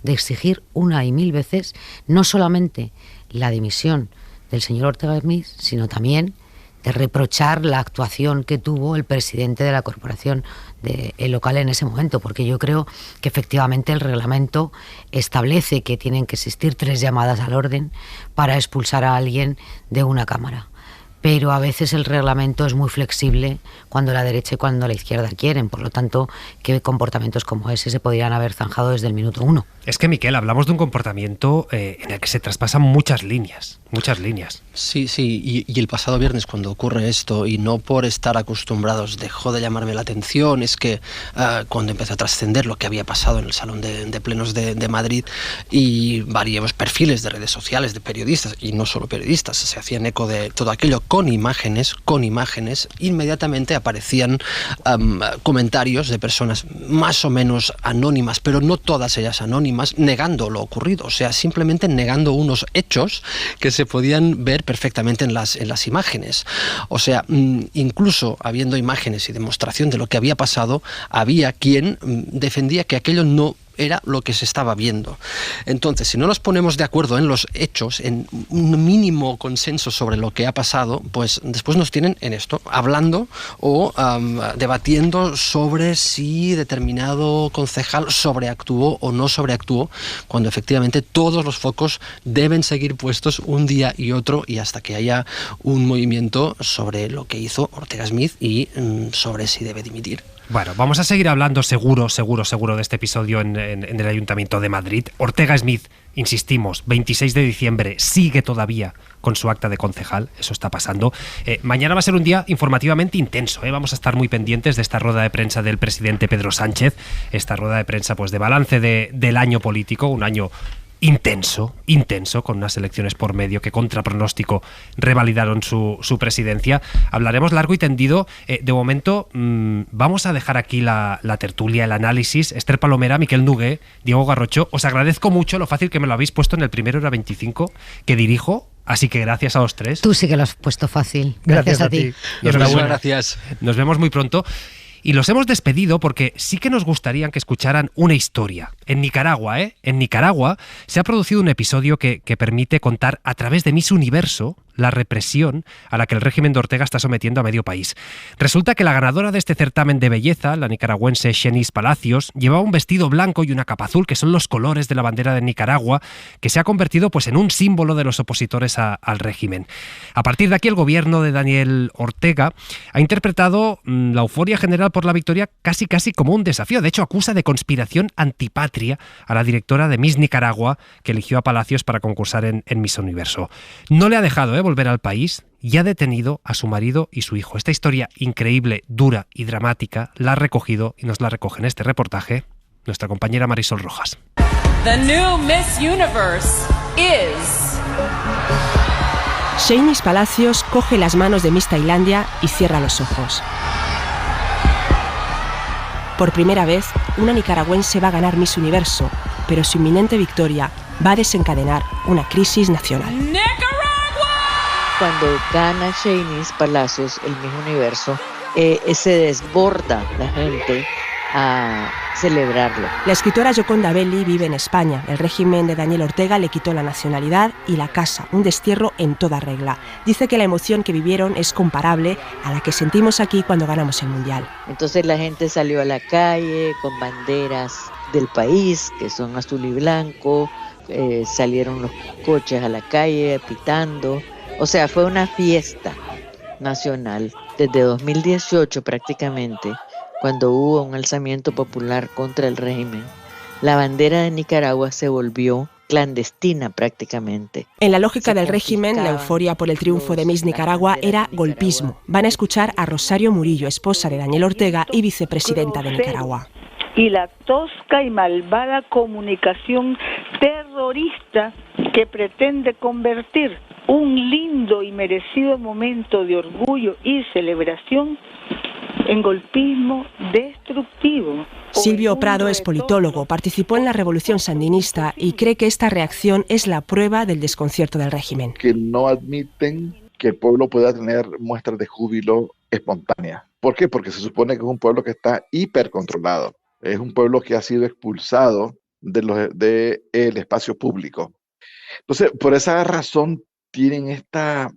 de exigir una y mil veces no solamente la dimisión del señor Ortega Smith, sino también de reprochar la actuación que tuvo el presidente de la corporación local en ese momento, porque yo creo que efectivamente el reglamento establece que tienen que existir 3 llamadas al orden para expulsar a alguien de una cámara. Pero a veces el reglamento es muy flexible cuando la derecha y cuando la izquierda quieren. Por lo tanto, que comportamientos como ese se podrían haber zanjado desde el minuto 1. Es que, Miquel, hablamos de un comportamiento en el que se traspasan muchas líneas. Sí, y el pasado viernes cuando ocurre esto, y no por estar acostumbrados dejó de llamarme la atención, es que cuando empezó a trascender lo que había pasado en el Salón de Plenos de Madrid, y varios perfiles de redes sociales, de periodistas, y no solo periodistas, se hacían eco de todo aquello con imágenes, inmediatamente aparecían comentarios de personas más o menos anónimas, pero no todas ellas anónimas, anónimas negando lo ocurrido, o sea, simplemente negando unos hechos que se podían ver perfectamente en las imágenes. O sea, incluso habiendo imágenes y demostración de lo que había pasado, había quien defendía que aquello no era lo que se estaba viendo. Entonces, si no nos ponemos de acuerdo en los hechos, en un mínimo consenso sobre lo que ha pasado, pues después nos tienen en esto, hablando o debatiendo sobre si determinado concejal sobreactuó o no sobreactuó, cuando efectivamente todos los focos deben seguir puestos un día y otro, y hasta que haya un movimiento sobre lo que hizo Ortega Smith y sobre si debe dimitir. Bueno, vamos a seguir hablando seguro de este episodio en el Ayuntamiento de Madrid. Ortega Smith, insistimos, 26 de diciembre, sigue todavía con su acta de concejal, eso está pasando. Mañana va a ser un día informativamente intenso, vamos a estar muy pendientes de esta rueda de prensa del presidente Pedro Sánchez, esta rueda de prensa pues de balance del año político, un año intenso, con unas elecciones por medio que contra pronóstico revalidaron su presidencia. Hablaremos largo y tendido. De momento vamos a dejar aquí la tertulia, el análisis. Esther Palomera, Miquel Nogué, Diego Garrocho, os agradezco mucho lo fácil que me lo habéis puesto en el primero Hora 25 que dirijo. Así que gracias a los tres. Tú sí que lo has puesto fácil. Gracias a ti. Gracias. Nos vemos muy pronto. Y los hemos despedido porque sí que nos gustaría que escucharan una historia. En Nicaragua, En Nicaragua se ha producido un episodio que permite contar a través de Miss Universo la represión a la que el régimen de Ortega está sometiendo a medio país. Resulta que la ganadora de este certamen de belleza, la nicaragüense Shenis Palacios, llevaba un vestido blanco y una capa azul, que son los colores de la bandera de Nicaragua, que se ha convertido pues en un símbolo de los opositores al régimen. A partir de aquí, el gobierno de Daniel Ortega ha interpretado la euforia general por la victoria casi como un desafío. De hecho, acusa de conspiración antipatria a la directora de Miss Nicaragua, que eligió a Palacios para concursar en Miss Universo. No le ha dejado volver al país y ha detenido a su marido y su hijo. Esta historia increíble, dura y dramática la ha recogido y nos la recoge en este reportaje nuestra compañera Marisol Rojas. The new Miss Universe is... Shenis Palacios coge las manos de Miss Tailandia y cierra los ojos. Por primera vez, una nicaragüense va a ganar Miss Universo, pero su inminente victoria va a desencadenar una crisis nacional. Cuando gana Shenis Palacios el Miss Universo, se desborda la gente a celebrarlo. La escritora Yoconda Belli vive en España. El régimen de Daniel Ortega le quitó la nacionalidad y la casa, un destierro en toda regla. Dice que la emoción que vivieron es comparable a la que sentimos aquí cuando ganamos el Mundial. Entonces la gente salió a la calle con banderas del país, que son azul y blanco, salieron los coches a la calle pitando. O sea, fue una fiesta nacional desde 2018 prácticamente, cuando hubo un alzamiento popular contra el régimen. La bandera de Nicaragua se volvió clandestina prácticamente. En la lógica del régimen, la euforia por el triunfo de Miss Nicaragua era golpismo. Van a escuchar a Rosario Murillo, esposa de Daniel Ortega y vicepresidenta de Nicaragua. Y la tosca y malvada comunicación terrorista que pretende convertir un lindo y merecido momento de orgullo y celebración en golpismo destructivo. Silvio Prado es politólogo, participó en la revolución sandinista y cree que esta reacción es la prueba del desconcierto del régimen. Que no admiten que el pueblo pueda tener muestras de júbilo espontáneas. ¿Por qué? Porque se supone que es un pueblo que está hipercontrolado. Es un pueblo que ha sido expulsado del espacio público. Entonces, por esa razón tienen esta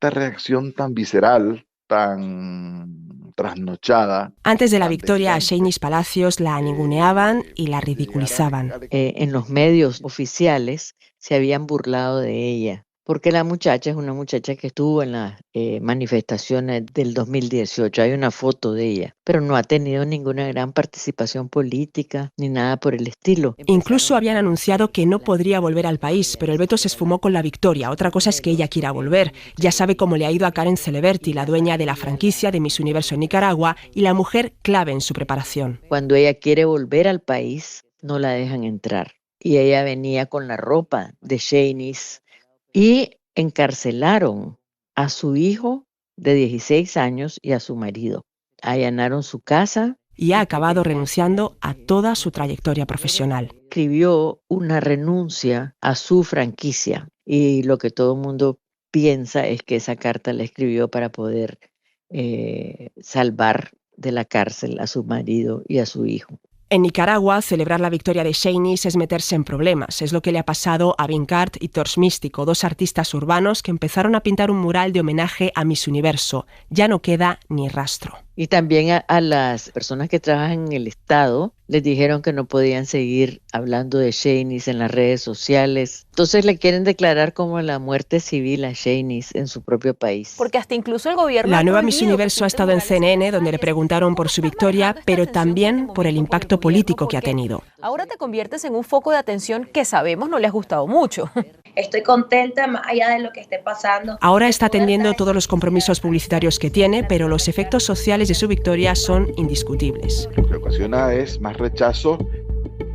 reacción tan visceral, tan trasnochada. Antes de la victoria, a Shenis Palacios la ninguneaban y la ridiculizaban. En los medios oficiales se habían burlado de ella, porque la muchacha es una muchacha que estuvo en las manifestaciones del 2018. Hay una foto de ella, pero no ha tenido ninguna gran participación política ni nada por el estilo. Incluso habían anunciado que no podría volver al país, pero el veto se esfumó con la victoria. Otra cosa es que ella quiera volver. Ya sabe cómo le ha ido a Karen Celeberti, la dueña de la franquicia de Miss Universo en Nicaragua y la mujer clave en su preparación. Cuando ella quiere volver al país, no la dejan entrar. Y ella venía con la ropa de Shenis. Y encarcelaron a su hijo de 16 años y a su marido. Allanaron su casa y ha acabado renunciando a toda su trayectoria profesional. Escribió una renuncia a su franquicia y lo que todo el mundo piensa es que esa carta la escribió para poder salvar de la cárcel a su marido y a su hijo. En Nicaragua, celebrar la victoria de Shanice es meterse en problemas. Es lo que le ha pasado a Vincart y Tors Místico, 2 artistas urbanos que empezaron a pintar un mural de homenaje a Miss Universo. Ya no queda ni rastro. Y también a las personas que trabajan en el Estado les dijeron que no podían seguir hablando de Shanice en las redes sociales. Entonces le quieren declarar como la muerte civil a Shanice en su propio país. Porque hasta incluso el gobierno... La nueva Miss Universo ha estado en CNN, donde le preguntaron por su victoria, pero también por el impacto político que ha tenido. Ahora te conviertes en un foco de atención que sabemos no le ha gustado mucho. Estoy contenta más allá de lo que esté pasando. Ahora está atendiendo todos los compromisos publicitarios que tiene, pero los efectos sociales de su victoria son indiscutibles. Lo que ocasiona es más rechazo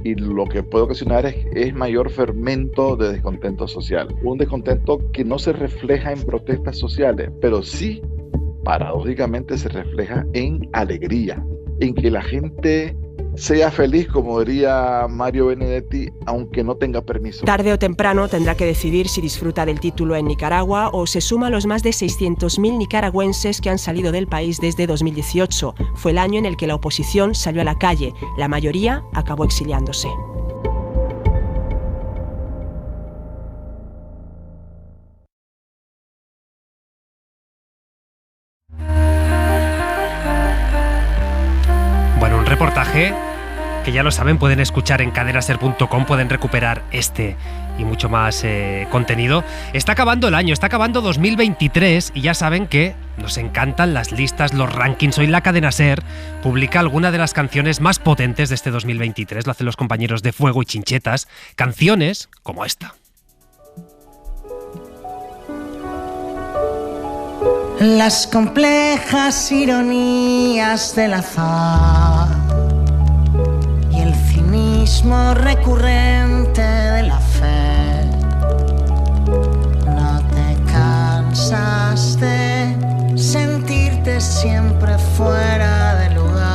y lo que puede ocasionar es mayor fermento de descontento social. Un descontento que no se refleja en protestas sociales, pero sí, paradójicamente, se refleja en alegría, en que la gente sea feliz, como diría Mario Benedetti, aunque no tenga permiso. Tarde o temprano tendrá que decidir si disfruta del título en Nicaragua o se suma a los más de 600.000 nicaragüenses que han salido del país desde 2018. Fue el año en el que la oposición salió a la calle. La mayoría acabó exiliándose. Bueno, un reportaje que ya lo saben, pueden escuchar en cadenaser.com, pueden recuperar este y mucho más contenido. Está acabando el año, está acabando 2023 y ya saben que nos encantan las listas, los rankings. Hoy la Cadena Ser publica alguna de las canciones más potentes de este 2023. Lo hacen los compañeros de Fuego y Chinchetas. Canciones como esta. Las complejas ironías del azar y el cinismo recurrente de la fe. No te cansas de sentirte siempre fuera de lugar.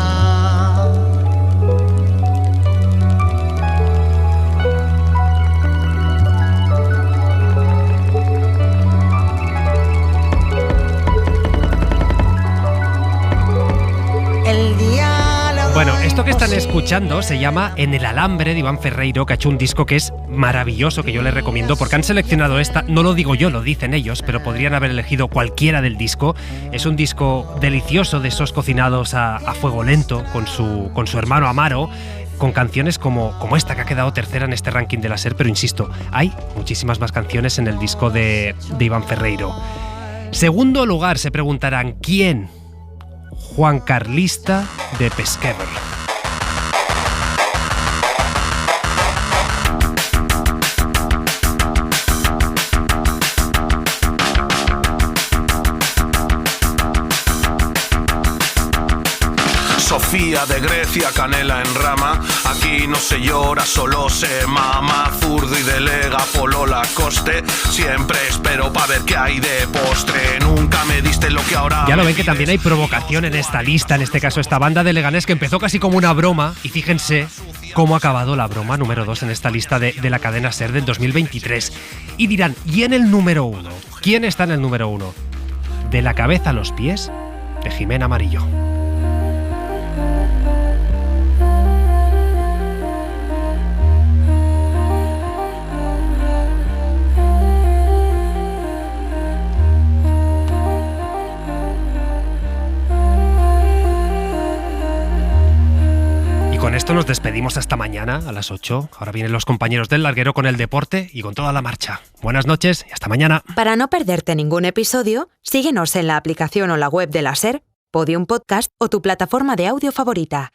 Bueno, esto que están escuchando se llama En el Alambre, de Iván Ferreiro, que ha hecho un disco que es maravilloso, que yo les recomiendo, porque han seleccionado esta, no lo digo yo, lo dicen ellos, pero podrían haber elegido cualquiera del disco. Es un disco delicioso, de esos cocinados a fuego lento, con su hermano Amaro, con canciones como esta, que ha quedado tercera en este ranking de la SER, pero insisto, hay muchísimas más canciones en el disco de Iván Ferreiro. Segundo lugar, se preguntarán, ¿quién? Juan Carlista, de Pesquever. Sofía de Grecia, canela en rama. Aquí no se llora, solo se mama. Zurdo y delega, Polola Coste. Siempre espero pa' ver qué hay de postre. Nunca me diste lo que ahora. Ya lo ven que también hay provocación en esta lista. En este caso, esta banda de Leganés, que empezó casi como una broma. Y fíjense cómo ha acabado la broma número 2 en esta lista de la Cadena SER del 2023. Y dirán, ¿y en el número 1? ¿Quién está en el número 1? De la cabeza a los pies, de Jimena Amarillo. Con esto nos despedimos hasta mañana a las 8. Ahora vienen los compañeros del larguero con el deporte y con toda la marcha. Buenas noches y hasta mañana. Para no perderte ningún episodio, síguenos en la aplicación o la web de la SER, Podium Podcast o tu plataforma de audio favorita.